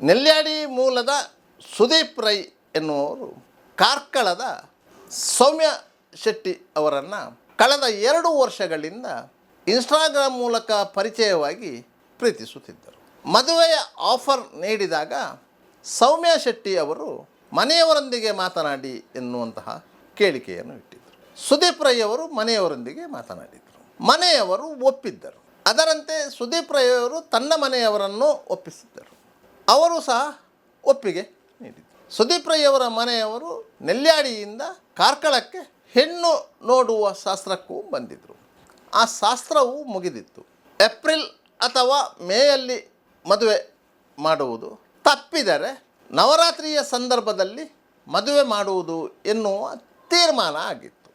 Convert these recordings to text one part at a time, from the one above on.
ನೆಲ್ಯಾಡಿ ಮೂಲದ ಸುದೀಪ್ ರೈ ಎನ್ನುವರು ಕಾರ್ಕಳದ ಸೌಮ್ಯ ಶೆಟ್ಟಿ ಅವರನ್ನು ಕಳೆದ 2 ವರ್ಷಗಳಿಂದ ಇನ್ಸ್ಟಾಗ್ರಾಮ್ ಮೂಲಕ ಪರಿಚಯವಾಗಿ ಪ್ರೀತಿಸುತ್ತಿದ್ದರು. ಮದುವೆಯ ಆಫರ್ ನೀಡಿದಾಗ ಸೌಮ್ಯ ಶೆಟ್ಟಿ ಅವರು ಮನೆಯವರೊಂದಿಗೆ ಮಾತನಾಡಿ ಎನ್ನುವಂತಹ ಕೇಳಿಕೆಯನ್ನು ಇಟ್ಟಿದ್ದರು. ಸುದೀಪ್ ರೈ ಅವರು ಮನೆಯವರೊಂದಿಗೆ ಮಾತನಾಡಿದರು. ಮನೆಯವರು ಒಪ್ಪಿದ್ದರು. ಅದರಂತೆ ಸುದೀಪ್ ರೈ ಅವರು ತನ್ನ ಮನೆಯವರನ್ನು ಒಪ್ಪಿಸಿದ್ದರು. ಅವರು ಸಹ ಒಪ್ಪಿಗೆ ನೀಡಿದರು. ಸುದೀಪ್ ರೈ ಅವರ ಮನೆಯವರು ನೆಲ್ಯಾಡಿಯಿಂದ ಕಾರ್ಕಳಕ್ಕೆ ಹೆಣ್ಣು ನೋಡುವ ಶಾಸ್ತ್ರಕ್ಕೂ ಬಂದಿದ್ದರು. ಆ ಶಾಸ್ತ್ರವು ಮುಗಿದಿತ್ತು. ಏಪ್ರಿಲ್ ಅಥವಾ ಮೇಯಲ್ಲಿ ಮದುವೆ ಮಾಡುವುದು, ತಪ್ಪಿದರೆ ನವರಾತ್ರಿಯ ಸಂದರ್ಭದಲ್ಲಿ ಮದುವೆ ಮಾಡುವುದು ಎನ್ನುವ ತೀರ್ಮಾನ ಆಗಿತ್ತು.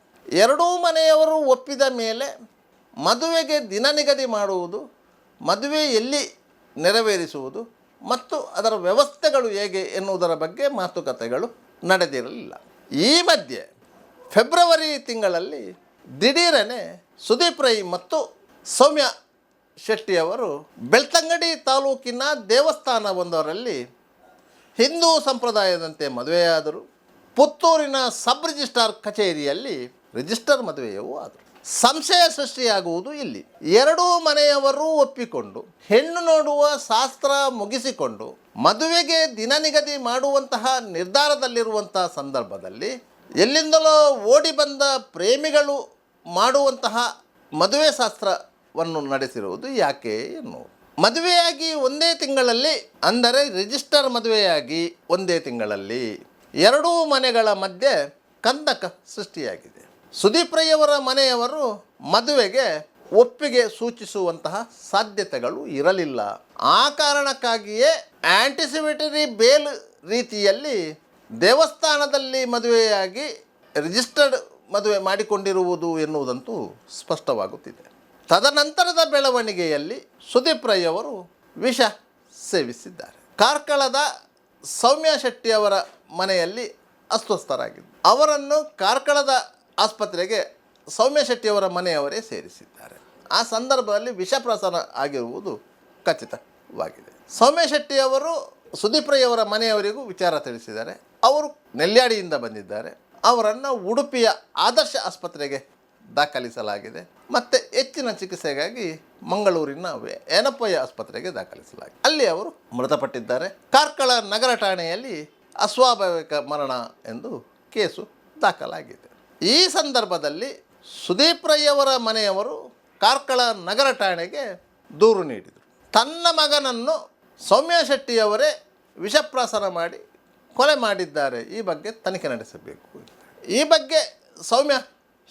ಎರಡೂ ಮನೆಯವರು ಒಪ್ಪಿದ ಮೇಲೆ ಮದುವೆಗೆ ದಿನ ನಿಗದಿ ಮಾಡುವುದು, ಮದುವೆ ಎಲ್ಲಿ ನೆರವೇರಿಸುವುದು ಮತ್ತು ಅದರ ವ್ಯವಸ್ಥೆಗಳು ಹೇಗೆ ಎನ್ನುವುದರ ಬಗ್ಗೆ ಮಾತುಕತೆಗಳು ನಡೆದಿರಲಿಲ್ಲ. ಈ ಮಧ್ಯೆ ಫೆಬ್ರವರಿ ತಿಂಗಳಲ್ಲಿ ದಿಢೀರನೆ ಸುದೀಪ್ ರೈ ಮತ್ತು ಸೌಮ್ಯ ಶೆಟ್ಟಿಯವರು ಬೆಳ್ತಂಗಡಿ ತಾಲೂಕಿನ ದೇವಸ್ಥಾನವೊಂದರಲ್ಲಿ ಹಿಂದೂ ಸಂಪ್ರದಾಯದಂತೆ ಮದುವೆಯಾದರು. ಪುತ್ತೂರಿನ ಸಬ್ ರಿಜಿಸ್ಟ್ರಾರ್ ಕಚೇರಿಯಲ್ಲಿ ರಿಜಿಸ್ಟರ್ ಮದುವೆಯೂ ಆದರು. ಸಂಶಯ ಸೃಷ್ಟಿಯಾಗುವುದು ಇಲ್ಲಿ. ಎರಡೂ ಮನೆಯವರು ಒಪ್ಪಿಕೊಂಡು ಹೆಣ್ಣು ನೋಡುವ ಶಾಸ್ತ್ರ ಮುಗಿಸಿಕೊಂಡು ಮದುವೆಗೆ ದಿನ ನಿಗದಿ ಮಾಡುವಂತಹ ನಿರ್ಧಾರದಲ್ಲಿರುವಂತಹ ಸಂದರ್ಭದಲ್ಲಿ ಎಲ್ಲಿಂದಲೋ ಓಡಿ ಬಂದ ಪ್ರೇಮಿಗಳು ಮಾಡುವಂತಹ ಮದುವೆ ಶಾಸ್ತ್ರವನ್ನು ನಡೆಸಿರುವುದು ಯಾಕೆ ಎನ್ನುವುದು. ಮದುವೆಯಾಗಿ 1 ತಿಂಗಳಲ್ಲಿ, ಅಂದರೆ ರಿಜಿಸ್ಟರ್ ಮದುವೆಯಾಗಿ 1 ತಿಂಗಳಲ್ಲಿ ಎರಡೂ ಮನೆಗಳ ಮಧ್ಯೆ ಕಂದಕ ಸೃಷ್ಟಿಯಾಗಿದೆ. ಸುದೀಪ್ ರೈ ಅವರ ಮನೆಯವರು ಮದುವೆಗೆ ಒಪ್ಪಿಗೆ ಸೂಚಿಸುವಂತಹ ಸಾಧ್ಯತೆಗಳು ಇರಲಿಲ್ಲ. ಆ ಕಾರಣಕ್ಕಾಗಿಯೇ ಆಂಟಿಸಿಪೇಟರಿ ಬೇಲ್ ರೀತಿಯಲ್ಲಿ ದೇವಸ್ಥಾನದಲ್ಲಿ ಮದುವೆಯಾಗಿ ರಿಜಿಸ್ಟರ್ಡ್ ಮದುವೆ ಮಾಡಿಕೊಂಡಿರುವುದು ಎನ್ನುವುದಂತೂ ಸ್ಪಷ್ಟವಾಗುತ್ತಿದೆ. ತದನಂತರದ ಬೆಳವಣಿಗೆಯಲ್ಲಿ ಸುದೀಪ್ ರೈ ಅವರು ವಿಷ ಸೇವಿಸಿದ್ದಾರೆ. ಕಾರ್ಕಳದ ಸೌಮ್ಯ ಶೆಟ್ಟಿ ಅವರ ಮನೆಯಲ್ಲಿ ಅಸ್ವಸ್ಥರಾಗಿದ್ದರು. ಅವರನ್ನು ಕಾರ್ಕಳದ ಆಸ್ಪತ್ರೆಗೆ ಸೌಮ್ಯ ಶೆಟ್ಟಿಯವರ ಮನೆಯವರೇ ಸೇರಿಸಿದ್ದಾರೆ. ಆ ಸಂದರ್ಭದಲ್ಲಿ ವಿಷಪ್ರಸರಣ ಆಗಿರುವುದು ಖಚಿತವಾಗಿದೆ. ಸೌಮ್ಯ ಶೆಟ್ಟಿಯವರು ಸುದೀಪ್ ರೈ ಅವರ ಮನೆಯವರಿಗೂ ವಿಚಾರ ತಿಳಿಸಿದ್ದಾರೆ. ಅವರು ನೆಲ್ಯಾಡಿಯಿಂದ ಬಂದಿದ್ದಾರೆ. ಅವರನ್ನು ಉಡುಪಿಯ ಆದರ್ಶ ಆಸ್ಪತ್ರೆಗೆ ದಾಖಲಿಸಲಾಗಿದೆ ಮತ್ತು ಹೆಚ್ಚಿನ ಚಿಕಿತ್ಸೆಗಾಗಿ ಮಂಗಳೂರಿನ ಏನಪ್ಪಯ್ಯ ಆಸ್ಪತ್ರೆಗೆ ದಾಖಲಿಸಲಾಗಿದೆ. ಅಲ್ಲಿ ಅವರು ಮೃತಪಟ್ಟಿದ್ದಾರೆ. ಕಾರ್ಕಳ ನಗರ ಠಾಣೆಯಲ್ಲಿ ಅಸ್ವಾಭಾವಿಕ ಮರಣ ಎಂದು ಕೇಸು ದಾಖಲಾಗಿದೆ. ಈ ಸಂದರ್ಭದಲ್ಲಿ ಸುದೀಪ್ ರೈ ಅವರ ಮನೆಯವರು ಕಾರ್ಕಳ ನಗರ ಠಾಣೆಗೆ ದೂರು ನೀಡಿದರು. ತನ್ನ ಮಗನನ್ನು ಸೌಮ್ಯ ಶೆಟ್ಟಿಯವರೇ ವಿಷಪ್ರಾಶನ ಮಾಡಿ ಕೊಲೆ ಮಾಡಿದ್ದಾರೆ, ಈ ಬಗ್ಗೆ ತನಿಖೆ ನಡೆಸಬೇಕು. ಈ ಬಗ್ಗೆ ಸೌಮ್ಯ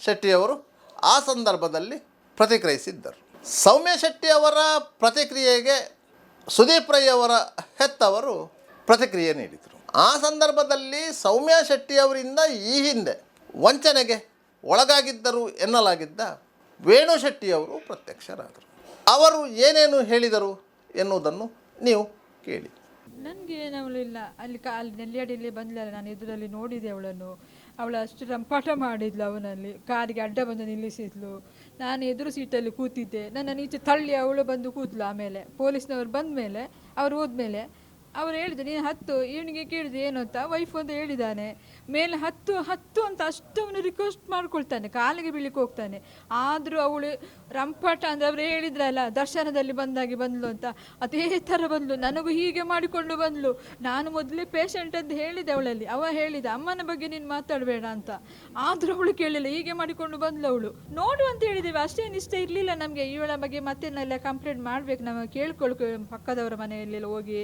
ಶೆಟ್ಟಿಯವರು ಆ ಸಂದರ್ಭದಲ್ಲಿ ಪ್ರತಿಕ್ರಿಯಿಸಿದ್ದರು. ಸೌಮ್ಯ ಶೆಟ್ಟಿಯವರ ಪ್ರತಿಕ್ರಿಯೆಗೆ ಸುದೀಪ್ ರೈ ಅವರ ಹೆತ್ತವರು ಪ್ರತಿಕ್ರಿಯೆ ನೀಡಿದರು. ಆ ಸಂದರ್ಭದಲ್ಲಿ ಸೌಮ್ಯ ಶೆಟ್ಟಿಯವರಿಂದ ಈ ಹಿಂದೆ ವಂಚನೆಗೆ ಒಳಗಾಗಿದ್ದರು ಎನ್ನಲಾಗಿದ್ದ ವೇಣು ಶೆಟ್ಟಿಯವರು ಪ್ರತ್ಯಕ್ಷರಾದರು. ಅವರು ಏನೇನು ಹೇಳಿದರು ಎನ್ನುವುದನ್ನು ನೀವು ಕೇಳಿ. ನನಗೆ ಏನವಳಿಲ್ಲ, ಅಲ್ಲಿ ನೆಲ್ಯಾಡಿಯಲ್ಲಿ ಬಂದಿಲ್ಲ. ನಾನು ಎದುರಲ್ಲಿ ನೋಡಿದೆ ಅವಳನ್ನು. ಅವಳು ಅಷ್ಟು ರಂಪಾಟ ಮಾಡಿದ್ಲು. ಅವನಲ್ಲಿ ಕಾರಿಗೆ ಅಡ್ಡ ಬಂದು ನಿಲ್ಲಿಸಿದ್ಲು. ನಾನು ಎದುರು ಸೀಟಲ್ಲಿ ಕೂತಿದ್ದೆ. ನನ್ನ ಈಚೆ ತಳ್ಳಿ ಅವಳು ಬಂದು ಕೂತ್ಲು. ಆಮೇಲೆ ಪೊಲೀಸ್ನವ್ರು ಬಂದ ಮೇಲೆ, ಅವ್ರು ಹೋದ್ಮೇಲೆ ಅವ್ರು ಹೇಳಿದ್ರು, ನೀನು ಹತ್ತು. ಇವನಿಗೆ ಕೇಳಿದೆ ಏನು ಅಂತ, ವೈಫ್ ಅಂತ ಹೇಳಿದ್ದಾನೆ. ಮೇಲೆ ಹತ್ತು ಅಂತ ಅಷ್ಟು ಅವನು ರಿಕ್ವೆಸ್ಟ್ ಮಾಡ್ಕೊಳ್ತಾನೆ, ಕಾಲಿಗೆ ಬೀಳಿಕ್ಕೆ ಹೋಗ್ತಾನೆ. ಆದರೂ ಅವಳು ರಂಪಾಟ ಅಂದರೆ ಅವ್ರು ಹೇಳಿದ್ರಲ್ಲ ದರ್ಶನದಲ್ಲಿ ಬಂದಾಗಿ ಬಂದ್ಲು ಅಂತ, ಅದೇ ಥರ ಬಂದ್ಲು. ನನಗೂ ಹೀಗೆ ಮಾಡಿಕೊಂಡು ಬಂದ್ಲು. ನಾನು ಮೊದಲೇ ಪೇಷಂಟ್ ಅಂತ ಹೇಳಿದೆ ಅವಳಲ್ಲಿ. ಅವ ಹೇಳಿದ ಅಮ್ಮನ ಬಗ್ಗೆ ನೀನು ಮಾತಾಡಬೇಡ ಅಂತ. ಆದರೂ ಅವಳು ಕೇಳಿಲ್ಲ, ಹೀಗೆ ಮಾಡಿಕೊಂಡು ಬಂದ್ಲು ಅವಳು. ನೋಡು ಅಂತ ಹೇಳಿದ್ದೇವೆ, ಅಷ್ಟೇನು ಇಷ್ಟ ಇರಲಿಲ್ಲ ನಮಗೆ. ಇವಳ ಬಗ್ಗೆ ಮತ್ತೇನೆಲ್ಲ ಕಂಪ್ಲೇಂಟ್ ಮಾಡಬೇಕು, ನಾವು ಕೇಳ್ಕೊಳ್ಕೊ ಪಕ್ಕದವರ ಮನೆಯಲ್ಲೆಲ್ಲ ಹೋಗಿ.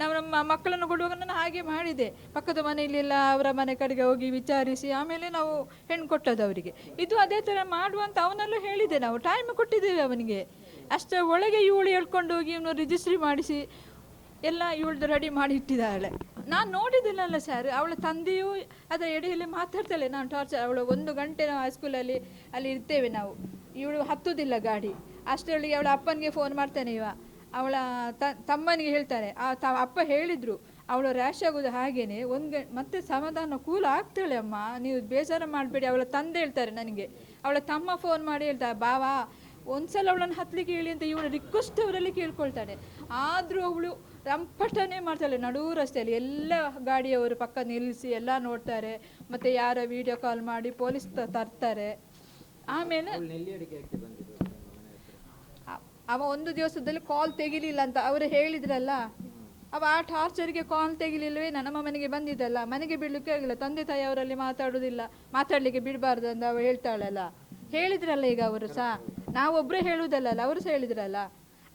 ನಾವು ನಮ್ಮ ಮಕ್ಕಳನ್ನು ಕೊಡುವಾಗ ನಾನು ಹಾಗೆ ಮಾಡಿದೆ. ಪಕ್ಕದ ಮನೆಯಲ್ಲೆಲ್ಲ ಅವರ ಮನೆ ಕಡೆಗೆ ಹೋಗಿ ವಿಚಾರಿಸಿ ಆಮೇಲೆ ನಾವು ಹೆಣ್ಣು ಕೊಟ್ಟದ್ದು ಅವರಿಗೆ. ಇದು ಅದೇ ಥರ ಮಾಡುವಂತ ಅವನಲ್ಲೂ ಹೇಳಿದೆ. ನಾವು ಟೈಮ್ ಕೊಟ್ಟಿದ್ದೇವೆ ಅವನಿಗೆ. ಅಷ್ಟೇ ಒಳಗೆ ಇವಳು ಹೇಳ್ಕೊಂಡು ಹೋಗಿ ಇವನು ರಿಜಿಸ್ಟ್ರಿ ಮಾಡಿಸಿ ಎಲ್ಲ ಇವಳ್ದು ರೆಡಿ ಮಾಡಿ ಇಟ್ಟಿದ್ದಾಳೆ. ನಾನು ನೋಡಿದ್ದಿಲ್ಲಲ್ಲ ಸರ್. ಅವಳ ತಂದೆಯೂ ಅದರ ಎಡೆಯಲ್ಲಿ ಮಾತಾಡ್ತಾಳೆ. ನಾನು ಟಾರ್ಚರ್, ಅವಳು 1 ಗಂಟೆ ನಾವು ಹೈಸ್ಕೂಲಲ್ಲಿ ಅಲ್ಲಿ ಇರ್ತೇವೆ ನಾವು. ಇವಳು ಹತ್ತುವುದಿಲ್ಲ ಗಾಡಿ. ಅಷ್ಟರೊಳಗೆ ಅವಳ ಅಪ್ಪನಿಗೆ ಫೋನ್ ಮಾಡ್ತಾನೆ ಇವ. ಅವಳ ತಮ್ಮನಿಗೆ ಹೇಳ್ತಾರೆ. ಅಪ್ಪ ಹೇಳಿದರು ಅವಳು ರ್ಯಾಶ್ ಆಗೋದು ಹಾಗೇನೆ. ಮತ್ತೆ ಸಮಾಧಾನ ಕೂಲ್ ಆಗ್ತಾಳೆ. ಅಮ್ಮ ನೀವು ಬೇಜಾರು ಮಾಡಬೇಡಿ. ಅವಳ ತಂದೆ ಹೇಳ್ತಾರೆ ನನಗೆ. ಅವಳ ತಮ್ಮ ಫೋನ್ ಮಾಡಿ ಹೇಳ್ತಾರೆ, ಬಾವಾ ಒಂದ್ಸಲ ಅವಳನ್ನು ಹತ್ತಲಿಕ್ಕೆ ಹೇಳಿ ಅಂತ ಇವಳು ರಿಕ್ವೆಸ್ಟ್ ಅವರಲ್ಲಿ ಕೇಳ್ಕೊಳ್ತಾಳೆ. ಆದರೂ ಅವಳು ರಂಪಟನೆ ಮಾಡ್ತಾಳೆ ನಡು ರಸ್ತೆಯಲ್ಲಿ. ಎಲ್ಲ ಗಾಡಿಯವರು ಪಕ್ಕ ನಿಲ್ಲಿಸಿ ಎಲ್ಲ ನೋಡ್ತಾರೆ, ಮತ್ತು ಯಾರ ವಿಡಿಯೋ ಕಾಲ್ ಮಾಡಿ ಪೊಲೀಸ್ ತರ್ತಾರೆ. ಆಮೇಲೆ ಅವ ಒಂದು ದಿವಸದಲ್ಲಿ ಕಾಲ್ ತೆಗಿಲಿಲ್ಲ ಅಂತ ಅವರು ಹೇಳಿದ್ರಲ್ಲ, ಅವ ಆ ಟಾರ್ಚರ್ಗೆ ಕಾಲ್ ತೆಗಿಲಿಲ್ಲವೇ ನಮ್ಮ ಮನೆಗೆ ಬಂದಿದ್ದಲ್ಲ, ಮನೆಗೆ ಬಿಡ್ಲಿಕ್ಕೆ ಆಗಿಲ್ಲ. ತಂದೆ ತಾಯಿ ಅವರಲ್ಲಿ ಮಾತಾಡೋದಿಲ್ಲ, ಮಾತಾಡಲಿಕ್ಕೆ ಬಿಡಬಾರ್ದು ಅಂತ ಅವಳು ಹೇಳ್ತಾಳಲ್ಲ. ಹೇಳಿದ್ರಲ್ಲ ಈಗ ಅವರು ಸಹ, ನಾವೊಬ್ಬರೇ ಹೇಳುವುದಲ್ಲ, ಅವರು ಸಹ ಹೇಳಿದ್ರಲ್ಲ.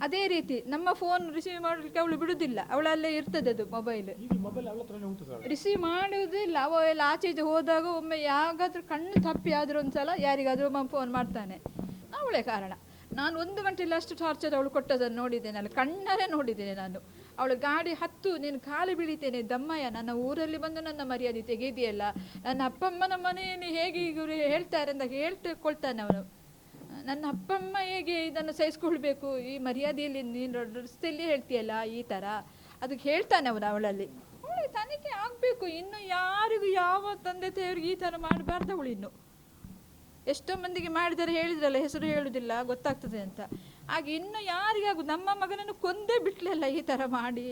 ಅದೇ ರೀತಿ ನಮ್ಮ ಫೋನ್ ರಿಸೀವ್ ಮಾಡಲಿಕ್ಕೆ ಅವಳು ಬಿಡುವುದಿಲ್ಲ, ಅವಳಲ್ಲೇ ಇರ್ತದೆ ಅದು ಮೊಬೈಲ್. ರಿಸೀವ್ ಮಾಡುವುದಿಲ್ಲ. ಅವ ಎಲ್ಲ ಆಚೆ ಈಚೆ ಹೋದಾಗ ಒಮ್ಮೆ ಯಾಗಾದ್ರೂ ಕಣ್ಣು ತಪ್ಪಿ ಆದರೂ ಒಂದ್ಸಲ ಯಾರಿಗಾದ್ರೂ ಫೋನ್ ಮಾಡ್ತಾನೆ. ಅವಳೇ ಕಾರಣ. ನಾನು 1 ಗಂಟೆಯಲ್ಲಿ ಅಷ್ಟು ಟಾರ್ಚರ್ ಅವಳು ಕೊಟ್ಟದನ್ನು ನೋಡಿದ್ದೇನೆ, ಅಲ್ಲಿ ಕಣ್ಣರೇ ನೋಡಿದ್ದೇನೆ ನಾನು. ಅವಳು ಗಾಡಿ ಹತ್ತು, ನೀನು ಕಾಲು ಬೀಳಿತೇನೆ ದಮ್ಮಯ್ಯ, ನನ್ನ ಊರಲ್ಲಿ ಬಂದು ನನ್ನ ಮರ್ಯಾದೆ ತೆಗೆದಿಯಲ್ಲ, ನನ್ನ ಅಪ್ಪಮ್ಮನ ಮನೆಯಲ್ಲಿ ಹೇಗೆ ಇವರು ಹೇಳ್ತಾರೆ ಅಂತ ಹೇಳ್ಕೊಳ್ತಾನೆ ಅವನು. ನನ್ನ ಅಪ್ಪಮ್ಮ ಹೇಗೆ ಇದನ್ನು ಸಹಿಸ್ಕೊಳ್ಬೇಕು, ಈ ಮರ್ಯಾದೆಯಲ್ಲಿ ನೀನು ರಸ್ತೆಯಲ್ಲಿ ಹೇಳ್ತೀಯಲ್ಲ ಈ ಥರ, ಅದಕ್ಕೆ ಹೇಳ್ತಾನೆ ಅವನು ಅವಳಲ್ಲಿ. ಅವಳಿಗೆ ತನಿಖೆ ಆಗಬೇಕು. ಇನ್ನು ಯಾರಿಗೂ ಯಾವ ತಂದೆ ತಾಯಿಯವ್ರಿಗೆ ಈ ಥರ ಮಾಡಬಾರ್ದು ಅವಳು. ಇನ್ನು ಎಷ್ಟೋ ಮಂದಿಗೆ ಮಾಡಿದರೆ ಹೇಳಿದ್ರಲ್ಲ, ಹೆಸರು ಹೇಳುವುದಿಲ್ಲ ಗೊತ್ತಾಗ್ತದೆ ಅಂತ. ಹಾಗೆ ಇನ್ನು ಯಾರಿಗಾಗು, ನಮ್ಮ ಮಗನನ್ನು ಕೊಂದೇ ಬಿಟ್ಲಲ್ಲ ಈ ಥರ ಮಾಡಿ.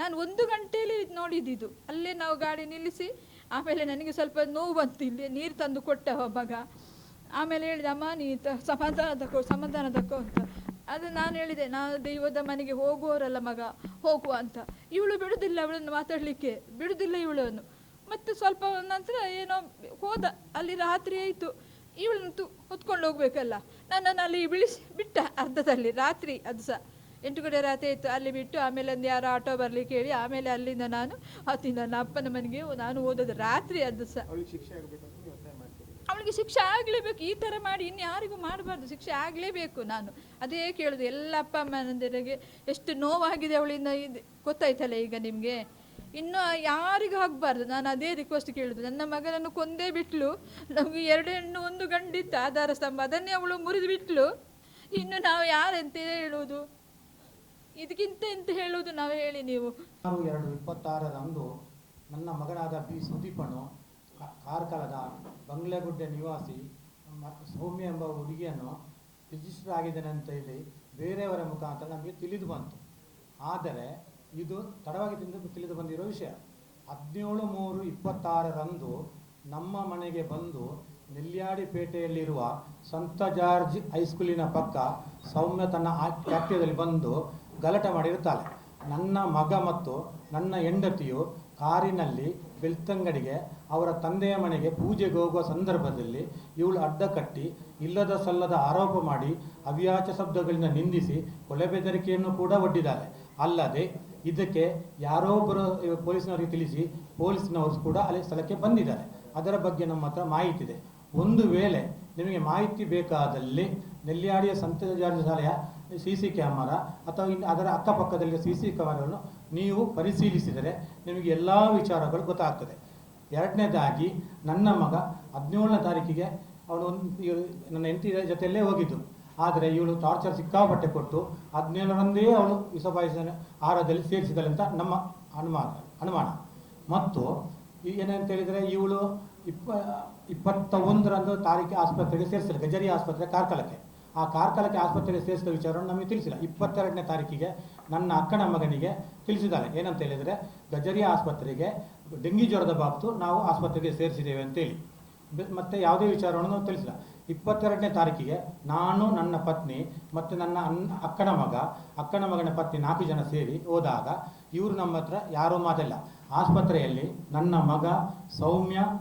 ನಾನು 1 ಗಂಟೆಯಲ್ಲಿ ನೋಡಿದ್ದು. ಅಲ್ಲೇ ನಾವು ಗಾಡಿ ನಿಲ್ಲಿಸಿ, ಆಮೇಲೆ ನನಗೆ ಸ್ವಲ್ಪ ನೋವು ಬಂತು, ಇಲ್ಲಿ ನೀರು ತಂದು ಕೊಟ್ಟ ಮಗ. ಆಮೇಲೆ ಹೇಳಿದೆ, ಅಮ್ಮ ನೀ ಸಮಾಧಾನ ತಕ್ಕೋ ಅಂತ. ಅದು ನಾನು ಹೇಳಿದೆ, ನಾವು ದೈವದ ಮನೆಗೆ ಹೋಗುವವರಲ್ಲ ಮಗ, ಹೋಗುವ ಅಂತ. ಇವಳು ಬಿಡುವುದಿಲ್ಲ, ಅವಳನ್ನು ಮಾತಾಡಲಿಕ್ಕೆ ಬಿಡುವುದಿಲ್ಲ ಇವಳನ್ನು. ಮತ್ತು ಸ್ವಲ್ಪ ನಂತರ ಏನೋ ಹೋದ, ಅಲ್ಲಿ ರಾತ್ರಿ ಆಯಿತು. ಇವಳಂತೂ ಹೊತ್ಕೊಂಡು ಹೋಗ್ಬೇಕಲ್ಲ, ನನ್ನನ್ನು ಅಲ್ಲಿ ಬಿಟ್ಟ ಅರ್ಧದಲ್ಲಿ ರಾತ್ರಿ. ಅದು ಸಹ 8 ಗಂಟೆ ರಾತ್ರಿ ಆಯಿತು, ಅಲ್ಲಿ ಬಿಟ್ಟು ಆಮೇಲೆ ಒಂದು ಯಾರೋ ಆಟೋ ಬರಲಿಕ್ಕೆ ಹೇಳಿ ಆಮೇಲೆ ಅಲ್ಲಿಂದ ನಾನು ನನ್ನ ಅಪ್ಪನ ಮನೆಗೆ ನಾನು ಹೋದದ್ದು ರಾತ್ರಿ. ಅದು ಸಹ ಅವಳಿಗೆ ಶಿಕ್ಷೆ ಆಗಲೇಬೇಕು. ಈ ಥರ ಮಾಡಿ ಇನ್ನು ಯಾರಿಗೂ ಮಾಡಬಾರ್ದು, ಶಿಕ್ಷೆ ಆಗಲೇಬೇಕು. ನಾನು ಅದೇ ಕೇಳೋದು ಎಲ್ಲ ಅಪ್ಪ ಅಮ್ಮನಂದಿರಿಗೆ. ಎಷ್ಟು ನೋವಾಗಿದೆ ಅವಳಿಂದ, ಇದು ಗೊತ್ತಾಯ್ತಲ್ಲ ಈಗ ನಿಮಗೆ. ಇನ್ನು ಯಾರಿಗೂ ಆಗಬಾರ್ದು. ನಾನು ಅದೇ ರಿಕ್ವೆಸ್ಟ್ ಕೇಳೋದು. ನನ್ನ ಮಗನನ್ನು ಕೊಂದೇ ಬಿಟ್ಲು, ನಮಗೆ 2 ಹೆಣ್ಣು 1 ಗಂಡಿತ್ತು ಆಧಾರ ಸ್ತಂಭ, ಅದನ್ನೇ ಅವಳು ಮುರಿದು ಬಿಟ್ಲು. ಇನ್ನು ನಾವು ಯಾರೆಂತ ಹೇಳುವುದು, ಇದಕ್ಕಿಂತ ಎಂತ ಹೇಳುವುದು ನಾವು ಹೇಳಿ ನೀವು. 2/26 ನನ್ನ ಮಗನಾದ ಬಿ ಸುದೀಪನು ಕಾರ್ಕಳದ ಬಂಗ್ಲೆಗುಡ್ಡೆ ನಿವಾಸಿ ಸೌಮ್ಯ ಎಂಬ ಹುಡುಗಿಯನ್ನು ರಿಜಿಸ್ಟರ್ ಆಗಿದ್ದೇನೆ ಅಂತ ಹೇಳಿ ಬೇರೆಯವರ ಮುಖಾಂತರ ನಮಗೆ ತಿಳಿದು ಬಂತು. ಆದರೆ ಇದು ತಡವಾಗಿ ತಿಳಿದು ಬಂದಿರೋ ವಿಷಯ. 17/3/26 ನಮ್ಮ ಮನೆಗೆ ಬಂದು ನೆಲ್ಯಾಡಿಪೇಟೆಯಲ್ಲಿರುವ ಸಂತ ಜಾರ್ಜ್ ಹೈಸ್ಕೂಲಿನ ಪಕ್ಕ ಸೌಮ್ಯ ತನ್ನ ಆಕ್ಟಿವದಲ್ಲಿ ಬಂದು ಗಲಾಟೆ ಮಾಡಿರುತ್ತಾಳೆ. ನನ್ನ ಮಗ ಮತ್ತು ನನ್ನ ಹೆಂಡತಿಯು ಕಾರಿನಲ್ಲಿ ಬೆಳ್ತಂಗಡಿಗೆ ಅವರ ತಂದೆಯ ಮನೆಗೆ ಪೂಜೆಗೆ ಹೋಗುವ ಸಂದರ್ಭದಲ್ಲಿ ಇವಳು ಅಡ್ಡ ಕಟ್ಟಿ ಇಲ್ಲದ ಸಲ್ಲದ ಆರೋಪ ಮಾಡಿ ಅವ್ಯಾಚ ಶಬ್ದಗಳಿಂದ ನಿಂದಿಸಿ ಕೊಲೆ ಬೆದರಿಕೆಯನ್ನು ಕೂಡ ಒಡ್ಡಿದ್ದಾರೆ. ಅಲ್ಲದೆ ಇದಕ್ಕೆ ಯಾರೋ ಒಬ್ಬರು ಪೊಲೀಸ್ನವರಿಗೆ ತಿಳಿಸಿ ಪೊಲೀಸ್ನವರು ಕೂಡ ಅಲ್ಲಿ ಸ್ಥಳಕ್ಕೆ ಬಂದಿದ್ದಾರೆ. ಅದರ ಬಗ್ಗೆ ನಮ್ಮ ಹತ್ರ ಮಾಹಿತಿ ಇದೆ. ಒಂದು ವೇಳೆ ನಿಮಗೆ ಮಾಹಿತಿ ಬೇಕಾದಲ್ಲಿ ನೆಲ್ಯಾಡಿಯ ಸಂತ ಜಾರ್ಜ್ ಶಾಲೆಯ CC ಕ್ಯಾಮರಾ ಅಥವಾ ಅದರ ಅಕ್ಕಪಕ್ಕದಲ್ಲಿ CC ಕ್ಯಾಮರಾವನ್ನು ನೀವು ಪರಿಶೀಲಿಸಿದರೆ ನಿಮಗೆ ಎಲ್ಲ ವಿಚಾರಗಳು ಗೊತ್ತಾಗ್ತದೆ. ಎರಡನೇದಾಗಿ ನನ್ನ ಮಗ 17ನೇ ತಾರೀಕಿಗೆ ಅವನು ನನ್ನ ಹೆಂಡತಿ ಜೊತೆಯಲ್ಲೇ ಹೋಗಿದ್ದು. ಆದರೆ ಇವಳು ಟಾರ್ಚರ್ ಸಿಕ್ಕಾಪಟ್ಟೆ ಕೊಟ್ಟು 17ರಂದೇ ಅವಳು ವಿಷಪಾಯಸ ಆಹಾರದಲ್ಲಿ ಸೇರಿಸಿದಳೆ ಅಂತ ನಮ್ಮ ಅನುಮಾನ. ಮತ್ತು ಏನಂತ ಹೇಳಿದರೆ ಇವಳು 21ರಂದು ತಾರೀಕಿಗೆ ಆಸ್ಪತ್ರೆಗೆ ಸೇರಿಸಿಲ್ಲ, ಗಜರಿ ಆಸ್ಪತ್ರೆ ಕಾರ್ಕಳಕ್ಕೆ. ಆ ಕಾರ್ಕಳಕ್ಕೆ ಆಸ್ಪತ್ರೆಗೆ ಸೇರಿಸಿದ ವಿಚಾರವನ್ನು ನಮಗೆ ತಿಳಿಸಿಲ್ಲ. 22ನೇ ತಾರೀಕಿಗೆ ನನ್ನ ಅಕ್ಕನ ಮಗನಿಗೆ ತಿಳಿಸಿದ್ದಾರೆ. ಏನಂತ ಹೇಳಿದರೆ ಗಜರಿ ಆಸ್ಪತ್ರೆಗೆ ಡೆಂಗಿ ಜ್ವರದ ಬಾಬ್ತು ನಾವು ಆಸ್ಪತ್ರೆಗೆ ಸೇರಿಸಿದ್ದೇವೆ ಅಂತೇಳಿ. ಮತ್ತು ಯಾವುದೇ ವಿಚಾರವನ್ನು ತಿಳಿಸಿಲ್ಲ. 22ನೇ ತಾರೀಕಿಗೆ ನಾನು, ನನ್ನ ಪತ್ನಿ ಮತ್ತು ನನ್ನ ಅಕ್ಕನ ಮಗನ ಪತ್ನಿ 4 ಜನ ಸೇರಿ ಹೋದಾಗ ಇವರು ನಮ್ಮ ಹತ್ರ ಯಾರೂ ಮಾತಿಲ್ಲ. ಆಸ್ಪತ್ರೆಯಲ್ಲಿ ನನ್ನ ಮಗ